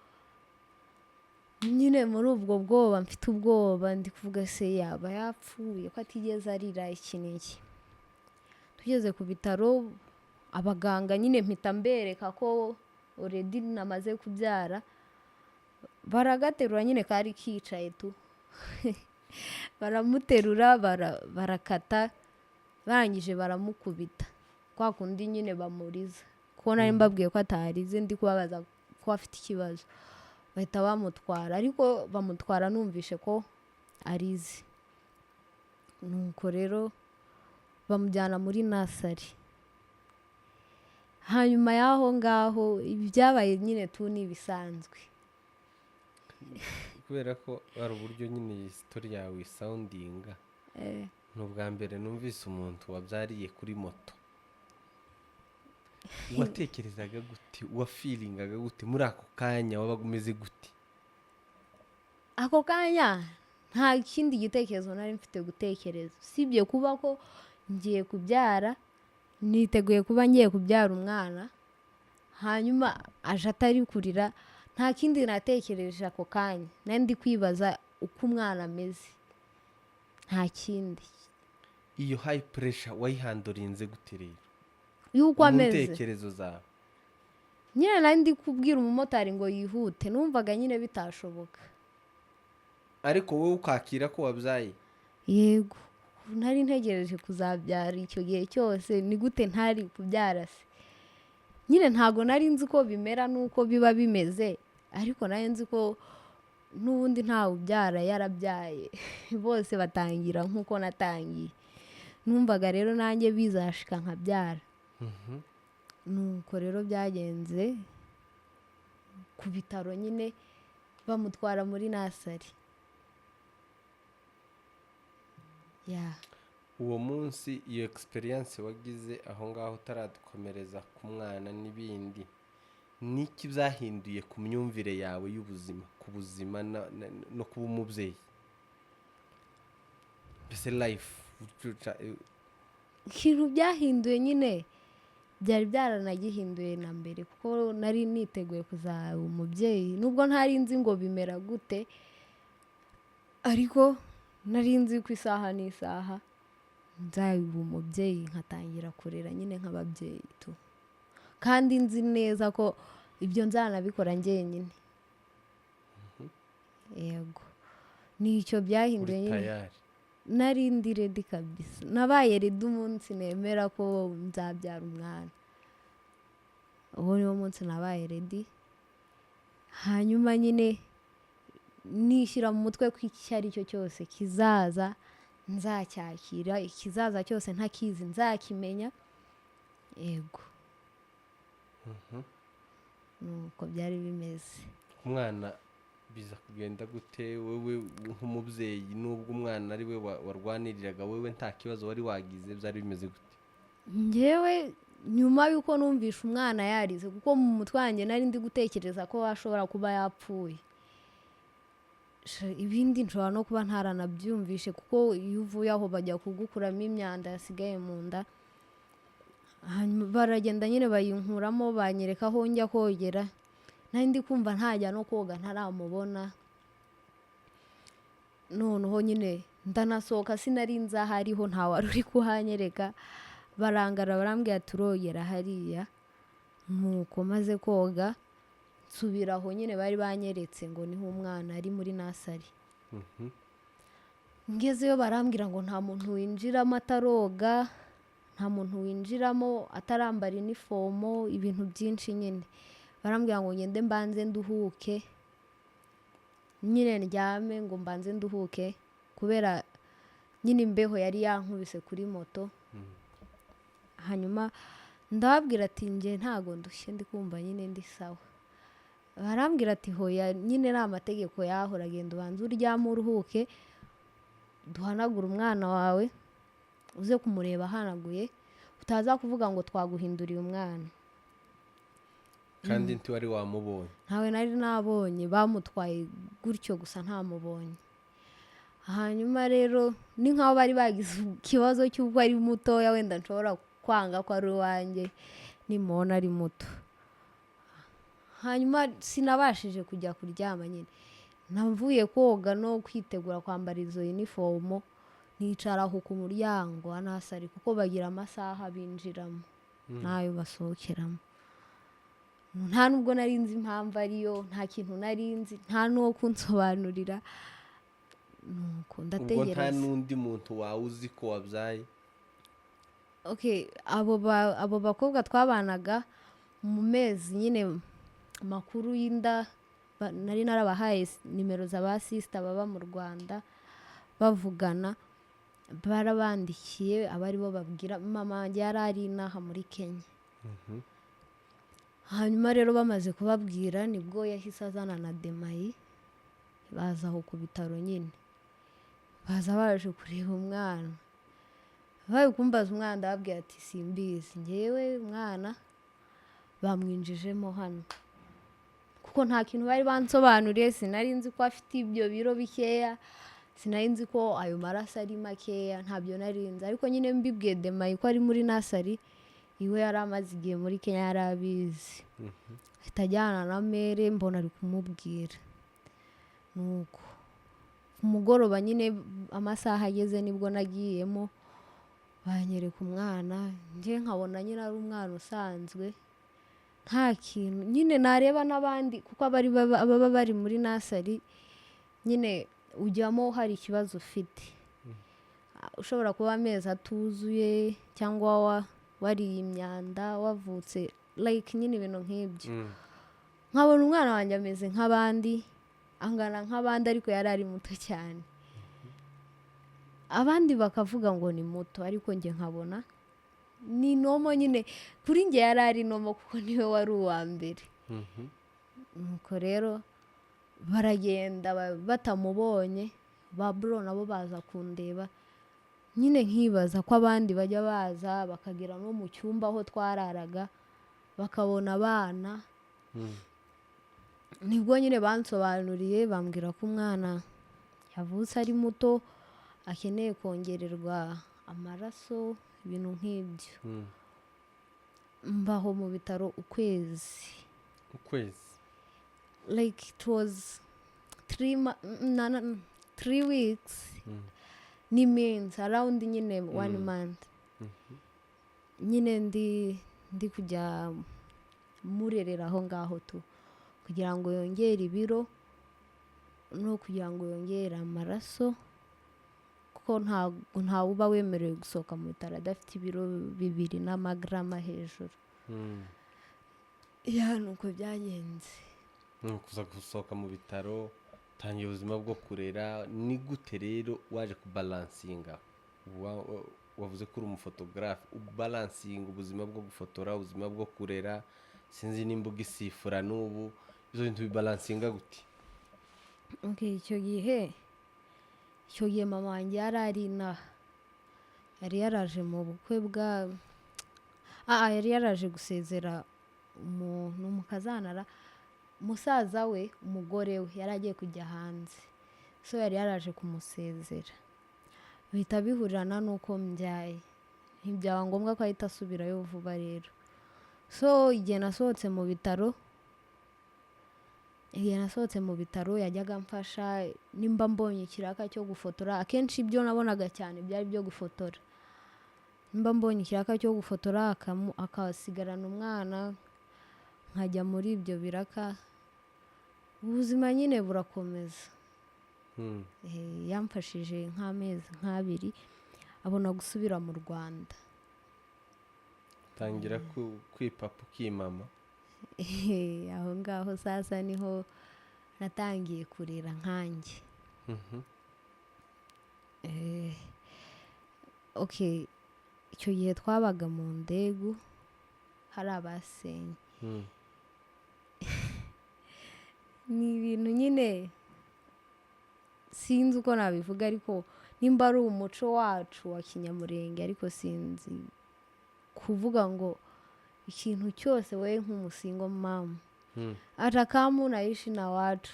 nyine muri ubwo bwoba, mfite ubwoba, ndi kuvuga se yaba yapfuye ko atigeze arira iki n'iki. Tugeze ku bitaro, abaganga nyine mpita mbereka ko already namaze kubyara. Baragaterura nyine, kari kicaye tu. Baramuterura, barakata, barangije baramukubita kwa kundi nyine bamuriza kuko nari mbabwiye ko atarize ndi kubabaza ko afite ikibazo bahita bamutwara ariko bamutwara numvishe ko arize nuko rero bamujyana muri nasari hanyuma y'aho ngaho ibyabaye nyine tu ni ibisanzwe kubera ko hari uburyo nyine iyi sitori yawe isawundinga ni ubwa mbere numvise umuntu wabyariye kuri moto watekerezaga gute wafiringaga gute muri ako kanya wabaga umeze gute ako kanya nta kindi gitekerezo nari mfite gutekereza usibye kuba ko ngiye kubyara niteguye kuba ngiye kubyara umwana hanyuma aje atari kurira nta kindi natekereje ako kanya nari ndi kwibaza uko umwana ameze nta kindi iyo hayi puresha wayihandorinze gute rero yuko mu ameze ntekerezo zawe nyine nari ndi kubwira umumotari ngo yihute numvaga nyine bitashoboka ariko wowe ukakira ko wabyaye yego nari ntegereje kuzabyara icyo gihe cyose ni gute ntari kubyara se nyine ntabwo nari nzi ko bimera n'uko biba bimeze ariko nari nzi ko n'ubundi ntawe ubyara yarabyaye bose batangira nk'uko natangiye numvaga rero nanjye bizashika nkabyara nuko rero byagenze ku bitaro nyine bamutwara muri nasari uwo munsi iyo egisperiyanse wagize aho ngaho utaradukomereza ku mwana n'ibindi niki byahinduye ku myumvire yawe y'ubuzima ku buzima no kuba umubyeyi mbese life ikintu byahinduye nyine byari byaranagihinduye na mbere kuko nari niteguye kuzaba umubyeyi nubwo ntari nzi ngo bimera gute ariko nari nzi ku isaha n'isaha nzaba umubyeyi nkatangira kurera nyine nk'ababyeyi tu kandi nzi neza ko ibyo nzanabikora njyenyine yego nicyo byahinduye nyine nari ndi redi kabisa nabaye redi umunsi nemera ko nzabyara umwana uwo niwo munsi nabaye redi hanyuma nyine nishyira mu mutwe ko icyo ari cyo cyose kizaza nzacyakira ikizaza cyose ntakizi nzakimenya yego nuko byari bimeze umwana biza kugenda gute wowe nk'umubyeyi nubwo umwana ari we warwaniriraga wowe nta kibazo wari wagize byari bimeze gute ngewe nyuma y'uko numvishe umwana yarize kuko mu mutwe wanjye nari ndi gutekereza ko ashobora kuba yapfuye ibindi nshobora no kuba ntaranabyumvishe kuko iyo uvuye aho bajya kugukuramo imyanda yasigaye mu nda baragenda nyine bayinkuramo banyereka aho njya kogera nari ndi kumva ntajya no koga ntaramubona noneho nyine ndanasohoka sinari nzi aho ariho ntawari uri kuhanyereka barangara barambwira turogera hariya nuko maze koga nsubira aho nyine bari banyeretse ngo niho umwana ari muri nasari ngezeyo barambwira ngo nta muntu winjiramo ataroga nta muntu winjiramo atarambara inifomo ibintu byinshi nyine barambwira ngo ngende mbanze nduhuke nyine ndyame ngo mbanze nduhuke kubera nyine imbeho yari yankubise kuri moto hanyuma ndababwira ati nge ntago ndushye ndi kumva nyine ndi sawa barambwira ati hoya nyine ni amategeko yaho uragenda ubanza uryame uruhuke duhanagura umwana wawe uze kumureba ahanaguye utaza kuvuga ngo twaguhinduriye umwana kandi ntiwari wamubonye ntawe nari nabonye bamutwaye gutyo gusa ntamubonye hanyuma rero ni nk'aho bari bagize ikibazo cy'uko ari mutoya wenda nshobora kwanga ko ari uwanjye nimubona ari muto hanyuma sinabashije kujya kuryama nyine navuye koga no kwitegura kwambara izo inifomo nicara aho ku muryango wa nasari kuko bagira amasaha binjiramo n'ayo basohokeramo nta nubwo nari nzi impamvu ariyo nta kintu nari nzi nta n'uwo kunsobanurira nuko ubwo nta ndategereza n'undi muntu wawe uzi ko wabyaye okay, abo bakobwa twabanaga mu mezi nyine makuru y'inda nari narabahaye nimero za ba sister baba mu Rwanda bavugana, barabandikiye abari bo babwira mama wanjye yari ari inaha muri Kenya. Hanyuma rero bamaze kubabwira nibwo yahise azana na Demayi baza aho ku bitaro nyine, baza baje kureba umwana, bari kumbaza umwana ndababwira ati simbizi, njyewe umwana bamwinjijemo hano kuko nta kintu bari bansobanuriye, sinari nzi ko afite ibyo biro bikeya, sinari nzi ko ayo maraso ari makeya, ntabyo nari nzi. Ariko nyine mbibwiye Demayi ko ari muri nasari, iwe yari amaze igihe muri Kenya yari abizi, ahita ajyana na mere mbona ari kumubwira. Nuko ku mugoroba nyine amasaha ageze nibwo nagiyemo banyereka umwana, njye nkabona nyine ari umwana usanzwe nta kintu nyine nareba n'abandi kuko baba bari muri nasari nyine ujyamo hari ikibazo ufite, ushobora kuba amezi atuzuye cyangwa wariye imyanda wavutse like nyine ibintu nk'ibyo. Nkabona umwana wanjye ameze nk'abandi, angana nk'abandi, ariko yari ari muto cyane. Abandi bakavuga ngo ni muto, ariko njye nkabona ni nomo nyine, kuri njye yari ari nomo kuko niwe wari uwa mbere. Nuko rero baragenda batamubonye, ba bro nabo baza kundeba, nyine nkibaza ko abandi bajya baza bakagera no mu cyumba aho twararaga bakabona abana. Nibwo nyine bansobanuriye bambwira ko umwana yavutse ari muto akeneye kongererwa amaraso, ibintu nk'ibyo. Mbaho mu bitaro ukwezi like it was 3 weeks ni means around nyine 1 month. Nyine ndi kujya murerera aho ngaho tu kugira ngo yongere ibiro no kugira ngo yongere amaraso, kuko nta uba wemerewe gusohoka mu bitaro adafite ibiro 2 n'amagrama hejuru. Nuko byagenze. Kuza gusohoka mu bitaro tangiye ubuzima bwo kurera. Ni gute rero waje kubalansinga? Wavuze ko uri umufotogarafe, ubalansinga ubuzima bwo gufotora, ubuzima bwo kurera, sinzi nimba ugisifura n'ubu, izo bintu bibalansinga gute? Okay, icyo gihe mama wanjye yari ari inaha, yari yaraje mu bukwe yari yaraje gusezera umuntu mukazanara, musaza we umugore we yari agiye kujya hanze, so yari yaraje kumusezera, bihita bihurirana n'uko mbyaye, ntibyaba ngombwa ko ahita asubirayo vuba. Rero so igihe nasohotse mu bitaro yajyaga amfasha nimba mbonye ikiraka cyo gufotora. Akenshi ibyo nabonaga cyane byari byo gufotora. Nimba mbonye ikiraka cyo gufotora akasigarana umwana, nkajya muri ibyo biraka, ubuzima nyine burakomeza. Yamfashije nk'amezi 2 abona gusubira mu Rwanda, tangira kwipapa ukimama. Aho ngaho sasa niho natangiye kurera nkanjye. Okay, icyo gihe twabaga mu Ndegu hari abasenye. Ni ibintu nyine sinzi uko nabivuga, ariko nimba ari umuco wacu wa Kinyamurenge, ariko sinzi kuvuga ngo ikintu cyose we nk'umusingo mama atakamu naishi na watu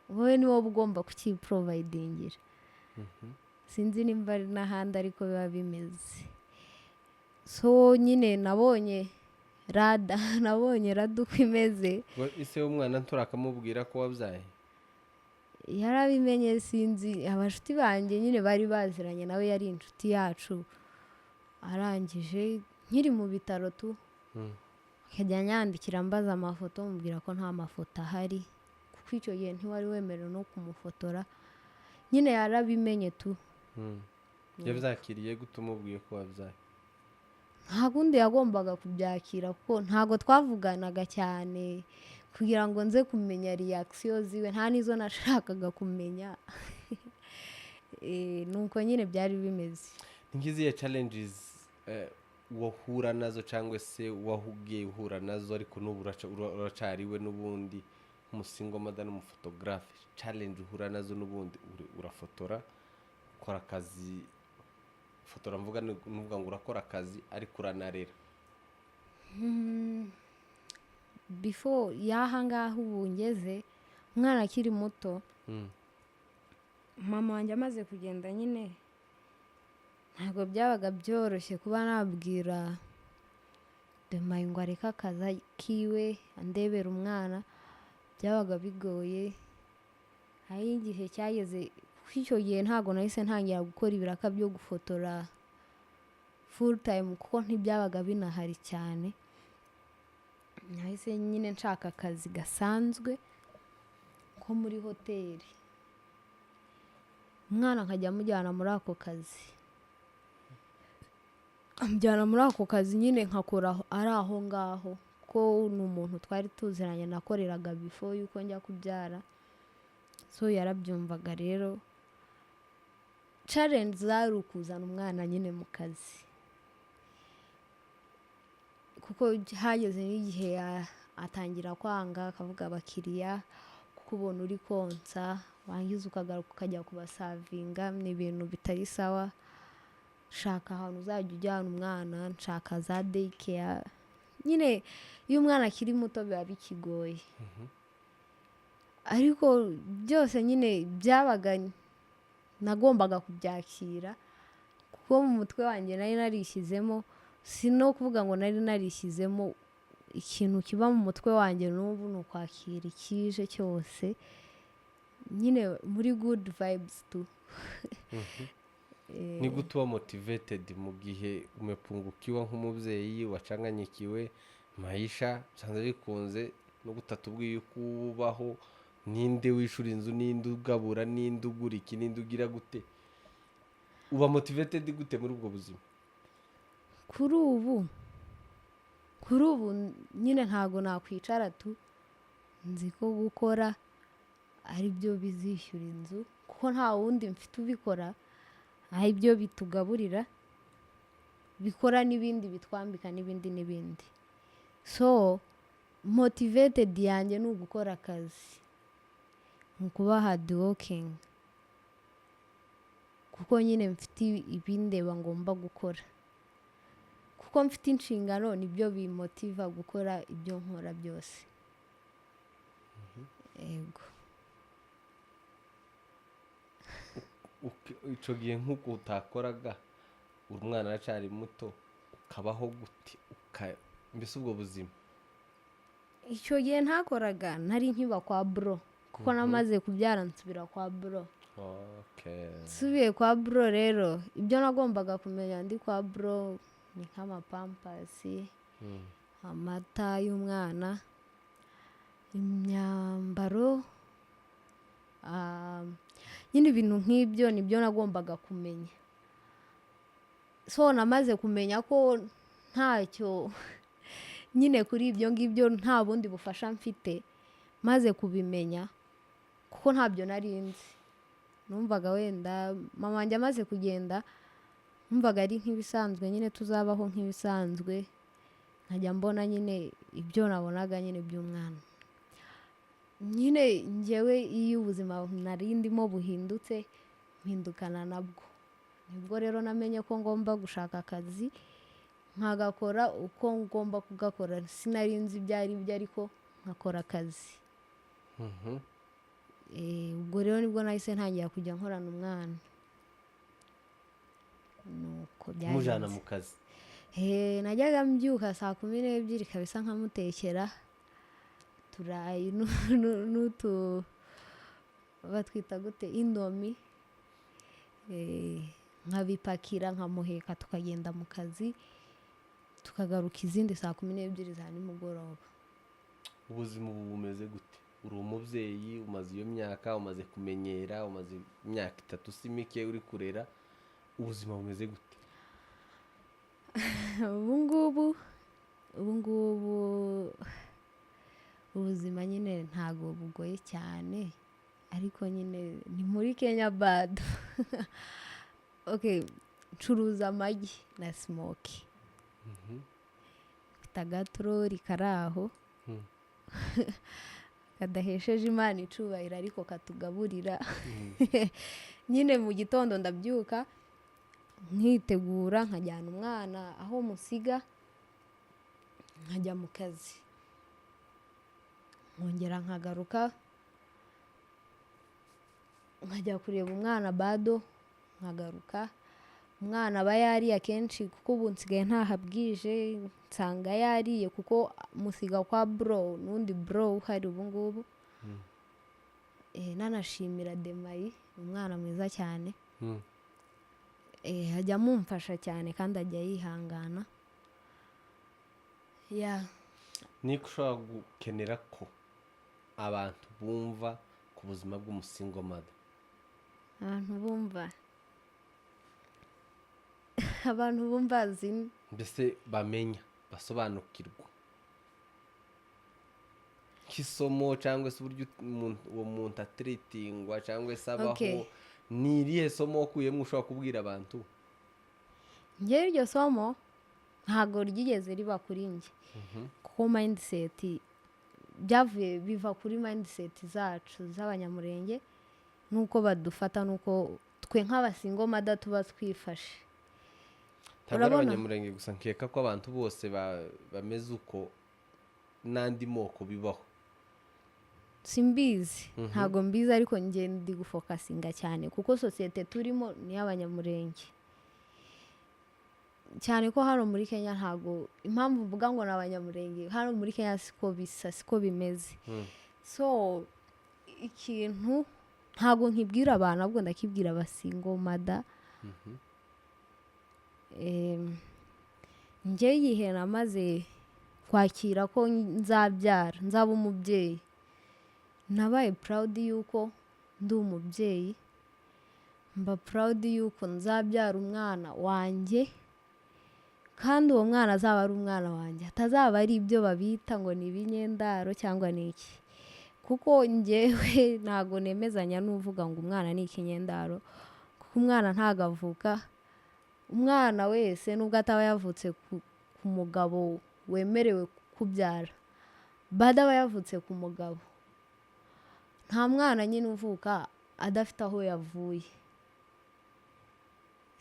wowe niwo ugomba kukiprovidingira. Sinzi nimba ari n'ahandi ariko biba bimeze. So nyine nabonye rada uko imeze. Ise w'umwana turakamubwira ko wabyaye? Yarabimenye, sinzi, abashuti banjye nyine bari baziranye nawe, yari inshuti yacu. Arangije nkiri mu bitaro tu akajya anyandikira ambaza amafoto, mubwira ko nta mafoto ahari kuko icyo gihe ntiwari wemerewe no kumufotora. Nyine yarabimenye tu. Yabyakiriye gute umubwiye ko wabyaye? nta kundi yagombaga kubyakira kuko ntabwo twavuganaga cyane kugira ngo nze kumenya reaction ziwe, nta n'izo nashakaga kumenya. Nuko nyine byari bimeze. ni nk'izihe challenges wahura nazo cyangwa se wahugiye uhura nazo ariko n'ubu uracariwe n'ubundi nk'umusingo mada n'umufotogarafe, challenge uhura nazo n'ubundi urafotora ukora akazi, fotora mvuga nuvuga ngo urakora akazi ariko uranarera. Before y'aha ngaha ubu ngeze, umwana akiri muto, mama wanjye amaze kugenda nyine ntabwo byabaga byoroshye kuba nabwira demaye ngo areke akazi kiwe andebera umwana, byabaga bigoye. hari igihe cyageze kuko icyo gihe ntabwo nahise ntangira gukora ibiraka byo gufotora full time kuko ntibyabaga binahari cyane. nahise nyine nshaka akazi gasanzwe ko muri hoteli, umwana nkajya amujyana muri ako kazi, amujyana muri ako kazi nyine nkakora ari aho ngaho ko ni umuntu twari tuziranye nakoreraga before yuko njya kubyara, so yarabyumvaga. rero challenge zari ukuzana umwana nyine mu kazi kuko hageze n'igihe atangira kwanga, akavuga abakiriya kuko ubona uri konsa wangiza ukagaruka ukajya kubasavinga, ni ibintu bitari sawa. shaka ahantu uzajya ujyana umwana, nshaka za daycare. nyine iyo umwana akiri muto biba bikigoye, ariko byose nyine byabaga nagombaga kubyakira kuko mu mutwe wanjye nari narishyizemo, si no kuvuga ngo nari narishyizemo, ikintu kiba mu mutwe wanjye n'ubu ni ukwakira ikije cyose nyine muri good vibes tu. ni gute uba motivated mu gihe umepungukiwa nk'umubyeyi wacanganyikiwe maisha byanze bikunze no gutatubwiye uko ubaho, ninde wishura inzu, ninde ugabura, ninde ugura iki, ninde ugira gute, uba motivated gute muri ubwo buzima? kuri ubu nyine ntago nakwicara tu nzi ko gukora ari byo bizishyura inzu kuko nta wundi mfite ubikora, ari byo bitugaburira, bikora n'ibindi bitwambika n'ibindi. so motivated yanjye ni ugukora akazi, ni ukuba hard working kuko nyine mfite ibindeba ngomba gukora, kuko mfite inshingano nibyo bimotiva gukora ibyo nkora byose. yego. icyo gihe nk'uko utakoraga uri umwana aracari muto ukabaho gute, mbese ubwo buzima? icyo gihe ntakoraga, nari nkiba kwa bro kuko namaze kubyara nsubira kwa bro. nsubiye kwa bro rero ibyo nagombaga kumenya ndi kwa bro ni nk'amapampasi, amata y'umwana, imyambaro, nyine ibintu nk'ibyo nibyo nagombaga kumenya. so namaze kumenya ko ntacyo nyine kuri ibyo ngibyo nta bundi bufasha mfite, maze kubimenya kuko ntabyo nari nzi. numvaga wenda mama wanjye amaze kugenda, numvaga ari nk'ibisanzwe nyine tuzabaho nk'ibisanzwe, nkajya mbona nyine ibyo nabonaga nyine by'umwana. nyine njyewe iyo ubuzima nari ndimo buhindutse mpindukana nabwo, nibwo rero namenye ko ngomba gushaka akazi nkagakora uko ngomba kugakora. sinari nzi ibyo ari byo ariko nkakora akazi. ubwo rero nibwo nahise ntangira kujya nkorana umwana, nuko mujana mu kazi. najyaga mbyuka saa 12 kabisa nkamutekera turayi n'utu batwita gute indomi, nkabipakira nkamuheka tukagenda mu kazi, tukagaruka izindi saa 12 za nimugoroba. ubuzima ubu bumeze gute? uri umubyeyi, umaze iyo myaka, umaze kumenyera, umaze imyaka 3 si mike uri kurera, ubuzima bumeze gute? ubu ngubu ubuzima nyine ntabwo bugoye cyane, ariko nyine ni muri Kenya bado. Okay, ncuruza amagi na smoke. Mfite agatorori kari aho kadahesheje Imana icubahiro ariko katugaburira. Nyine mu gitondo ndabyuka nkitegura nkajyana umwana aho musiga nkajya mu kazi, nkongera nkagaruka nkajya kureba umwana bado, nkagaruka umwana aba yariye akenshi kuko ubu nsigaye ntahabwije, nsanga yariye kuko musiga kwa bro n'undi bro uhari ubu ngubu. Nanashimira Demayi, umwana mwiza cyane. Ajya amumfasha cyane kandi ajya yihangana. niko ushobora gukenera ko abantu bumva ku buzima bw'umusingo mother? Abantu bumva zimwe, mbese bamenya, basobanukirwa nk'isomo cyangwa se uburyo uwo muntu atreatingwa cyangwa se abaho. Okay. Ni irihe somo wakuyemo ushobora kubwira abantu? njyewe iryo somo ntabwo ryigeze riba kuri njye, kuko mindset byavuye biva kuri mindset zacu z'abanyamurenge, nuko badufata, nuko twe nk'abasingo mother tuba twifashe. Ntabwo ari abanyamurenge gusa, nkeka ko abantu bose bameze uko n'andi moko bibaho. Simbizi, ntabwo mbizi, ariko njye ndi gufokasinga cyane kuko sosiyete turimo ni y'abanyamurenge cyane, ko hano muri Kenya ntabwo, impamvu mvuga ngo ni abanyamurenge, hano muri Kenya siko bisa, siko bimeze. So ikintu ntabwo nkibwira abantu, ahubwo ndakibwira abasingo mother. njye igihe namaze kwakira ko nzabyara, nzaba umubyeyi, nabaye proud yuko ndi umubyeyi, mba proud yuko nzabyara umwana wanjye, kandi uwo mwana azaba ari umwana wanjye, atazaba ari ibyo babita ngo ni ibinyendaro cyangwa ni iki. Kuko njyewe ntabwo nemezanya n'uvuga ngo umwana ni ikinyendaro, kuko umwana ntabwo avuka. Umwana wese nubwo ataba yavutse ku mugabo wemerewe kubyara, bado aba yavutse ku mugabo. Nta mwana nyine uvuka adafite aho yavuye.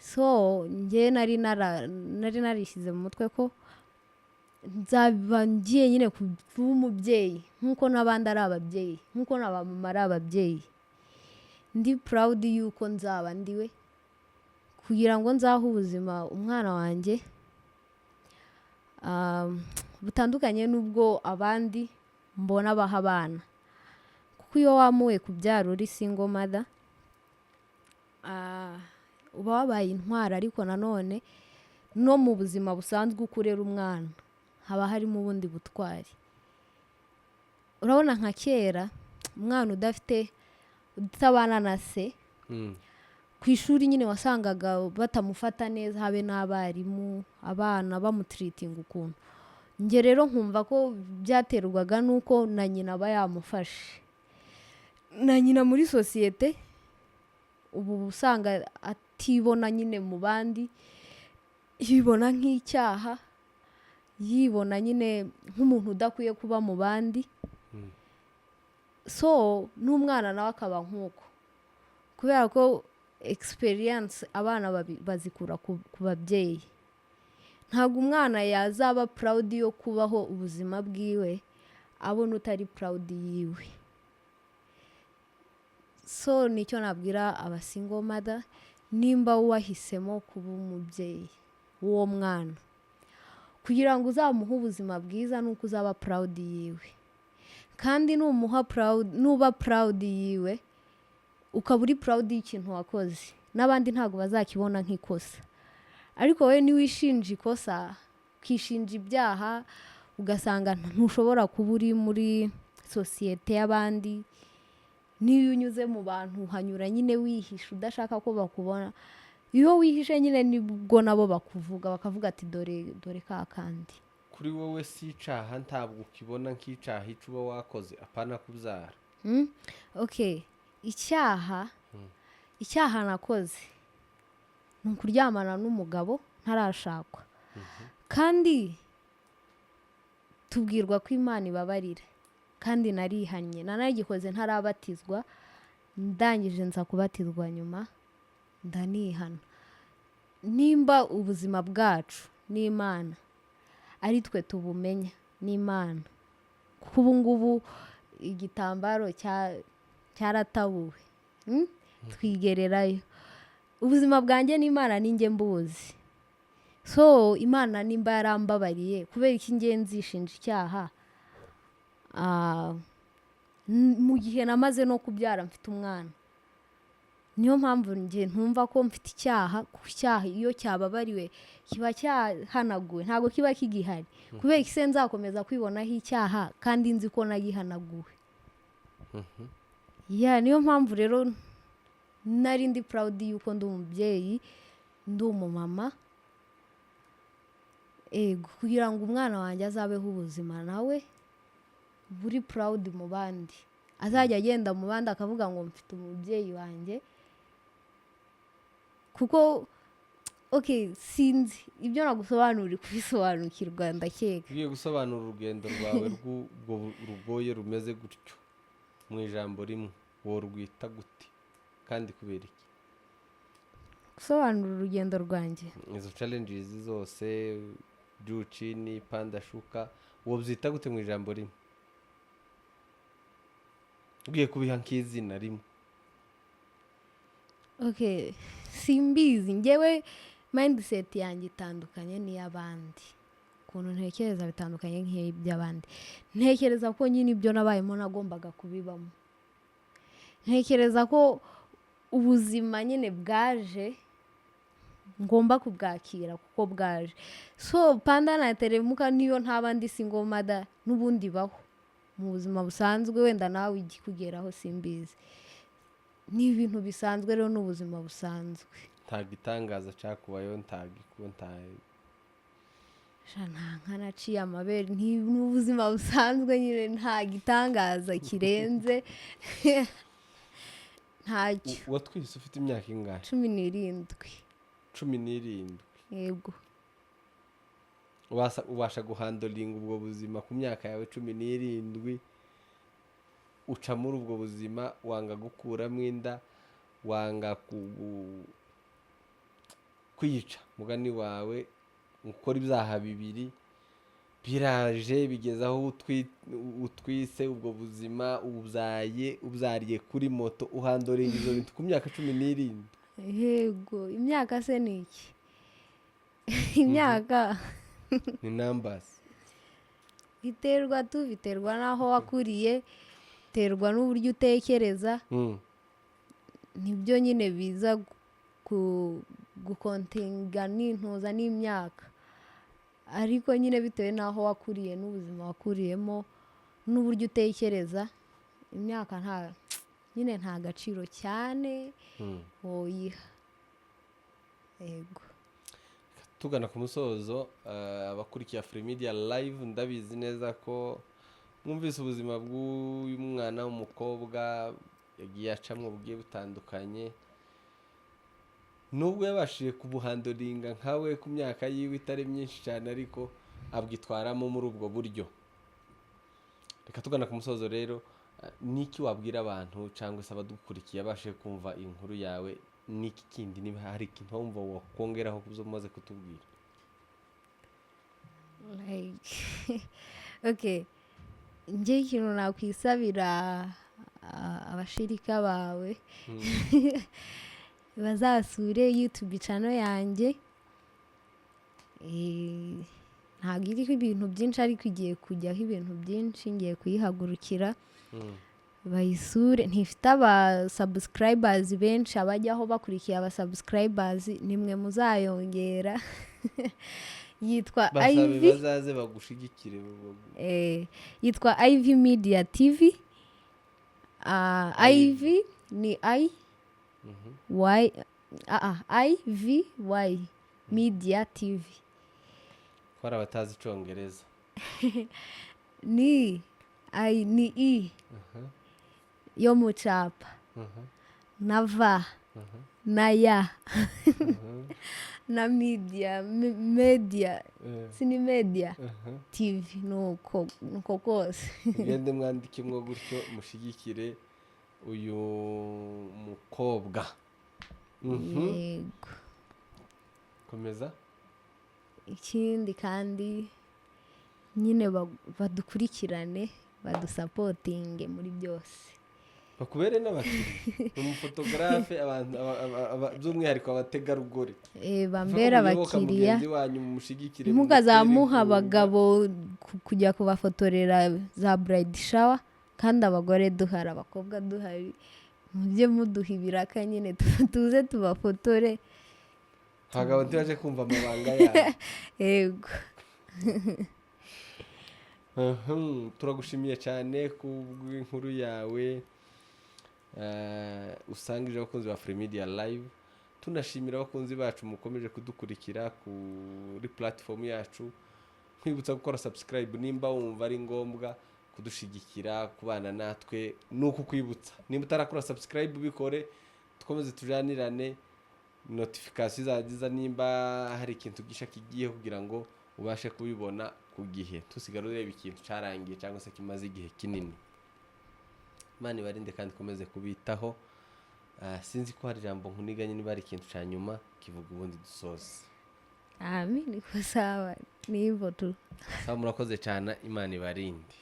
So njye nari narishyize mu mutwe ko nzaba ngiye nyine kuba umubyeyi nk'uko n'abandi ari ababyeyi, nk'uko n'abamama ari ababyeyi. Ndi proud yuko nzaba ndiwe, kugira ngo nzahe ubuzima umwana wanjye butandukanye n'ubwo abandi mbona baha abana. Kuko iyo wamuwe kubyara uri single mother, uba wabaye intwara, ariko nanone no mu buzima busanzwe ukurera umwana haba harimo ubundi butwari. Urabona nka kera umwana utabana na se, ku ishuri nyine wasangaga batamufata neza, habe n'abarimu, abana bamutreatinga ukuntu. Njye rero nkumva ko byaterwaga nuko na nyina aba yamufashe. Na nyina muri sosiyete ubu usanga atibona nyine mu bandi, yibona nk'icyaha, yibona nyine nk'umuntu udakwiye kuba mu bandi. So n'umwana nawe akaba nk'uko, kubera ko experience abana bazikura ku babyeyi. Ntabwo umwana yazaba proud yo kubaho ubuzima bwiwe abona utari proud yiwe. So nicyo nabwira abasingo mother, nimba wahisemo kuba umubyeyi w'uwo mwana, kugira ngo uzamuhe ubuzima bwiza nuko uzaba proud yiwe. Kandi nuba proud yiwe, ukaba uri proud y'ikintu wakoze, n'abandi ntabwo bazakibona nk'ikosa. Ariko wowe niwishinja ikosa, ukishinja ibyaha, ugasanga ntushobora kuba uri muri sosiyete y'abandi, niyo unyuze mu bantu hanyura nyine wihisha udashaka ko bakubona, iyo wihishe nyine nibwo nabo bakuvuga bakavuga ati dore ka kandi. kuri wowe si icaha ntabwo ukibona nk'icaha ico uba wakoze apana kubyara. Okay, icyaha nakoze ni ukuryamana n'umugabo ntarashakwa, kandi tubwirwa ko Imana ibabarira, kandi narihannye nanagikoze ntarabatizwa, ndangije nza kubatizwa nyuma ndanihana. Nimba ubuzima bwacu n'Imana ari twe tubumenya n'Imana, kuko ubu ngubu igitambaro cyaratabuwe, twigererayo. Ubuzima bwanjye n'Imana ninjye mbuzi, so Imana nimba yarambabariye kubera iki ngiye nzishinja icyaha mu gihe namaze no kubyara mfite umwana? Niyo mpamvu njye ntumva ko mfite icyaha, ku cyaha iyo cyababariwe kiba cyahanaguwe, ntabwo kiba kigihari. kubera iki se nzakomeza kwibonaho icyaha kandi nzi ko nagihanaguwe? Niyo mpamvu rero nari ndi proud yuko ndi umubyeyi, ndi umumama, kugira ngo umwana wanjye azabeho ubuzima nawe buri proud mu bandi, azajya agenda mu bandi akavuga ngo mfite umubyeyi wanjye. Kuko sinzi ibyo nagusobanurira kubisobanukirwa, ndakeka ugiye gusobanura urugendo rwawe rugoye rumeze gutyo mu ijambo rimwe wowe rwita gute kandi kubera iki? gusobanura urugendo rwanjye, izo challenges zose juu chini panda shuka wowe byita gute mu ijambo rimwe ugiye kubiha nk'izina rimwe? simbizi, njyewe mindset yanjye itandukanye n'iy'abandi, ukuntu ntekereza bitandukanye nk'iby'abandi. Ntekereza ko nyine ibyo nabayemo nagombaga kubibamo, ntekereza ko ubuzima nyine bwaje ngomba kubwakira kuko bwaje. So panda nateremuka niyo ntabandi singoma da n'ubundi baho mu buzima busanzwe, wenda nawe igikugeraho simbizi, ni ibintu bisanzwe rero n'ubuzima busanzwe. nta gitangaza cyakubayeho, nta nkanaciye amabere, ni ubuzima busanzwe nyine, nta gitangaza kirenze. ntacyo. watwise ufite imyaka ingahe? 17. 17? Yego. ubasha guhandolinga ubwo buzima ku myaka yawe 17, uca muri ubwo buzima, wanga gukuramo inda, wanga kwica mugani wawe, gukora ibyaha bibiri, biraje bigeze aho utwise ubwo buzima, ubyariye kuri moto, uhandolinga ibyo bintu ku myaka 17. Yego, imyaka se ni iki? Imyaka ni numbers. biterwa n'aho wakuriye, biterwa n'uburyo utekereza, nibyo nyine biza gukontinga n'intuza n'imyaka. Ariko nyine bitewe n'aho wakuriye n'ubuzima wakuriyemo n'uburyo utekereza, imyaka nta gaciro cyane woyiha. Yego. Tugana ku musozo, abakurikiye Afrimedia live ndabizi neza ko mwumvise ubuzima bw'uyu mwana w'umukobwa yagiye acamwe bugiye butandukanye, nubwo yabashije kubuhandolinga nkawe ku myaka yiwe itari myinshi cyane, ariko abwitwaramo muri ubwo buryo. Reka tugana ku musozo rero, niki wabwira abantu cyangwa se abadukurikiye abashije kumva inkuru yawe, niki kindi niba hari ikintu wumva wakongeraho kubyo umaze kutubwira? njye ikintu nakwisabira abashirika bawe, bazasure YouTube channel yanjye. Ntabwo iriho ibintu byinshi, ariko igiye kujyaho ibintu byinshi, ngiye kuyihagurukira. Bayisure, ntifite aba subscribers benshi, abajyaho bakurikiye aba subscribers, nimwe muzayongera. Yitwa Ivy, bazaze bagushigikire. yitwa Ivy Media TV. Ivy ni I Y IVY Media TV. Kwara batazi icongereza. Ni I yo mu capa na V na ya na media sini media TV nuko kose. Mugende mwandikimwo gutyo mushigikire uyu mukobwa. Yego. Komeza. Ikindi kandi nyine badukurikirane badusapotinge muri byose. Bakubere n'abakiriya. Umufotogarafe abantu by'umwihariko abategarugori. Bambera abakiriya. Mukazamuha abagabo kujya kubafotorera za bride shower kandi abagore duhari abakobwa duhari. Mujye muduha ibiraka nyine tuze tubafotore. Abagabo ntibaje kumva amabanga yawe. Yego. Turagushimiye cyane kubw'inkuru yawe. Usangije abakunzi ba Free Media Live. Tunashimira abakunzi bacu mukomeje kudukurikira kuri platform yacu. Nkwibutsa gukora subscribe nimba wumva ari ngombwa kudushigikira kubana natwe nuko kwibutsa. Nimba utarakora subscribe bikore tukomeze tujanirane notification zagiza nimba hari ikintu gisha kigiye kugira ngo ubashe kubibona ku gihe. Tusigara ureba ikintu carangiye cyangwa se kimaze igihe kinini. Imana ibarinde kandi komeze kubitaho. Sinzi ko hari jambo nkuniganye niba ari ikintu ca nyuma kivuga ubundi dusoze. Amen. Niko sawa. Ni hivyo tu. Sawa murakoze cyane Imana ibarinde.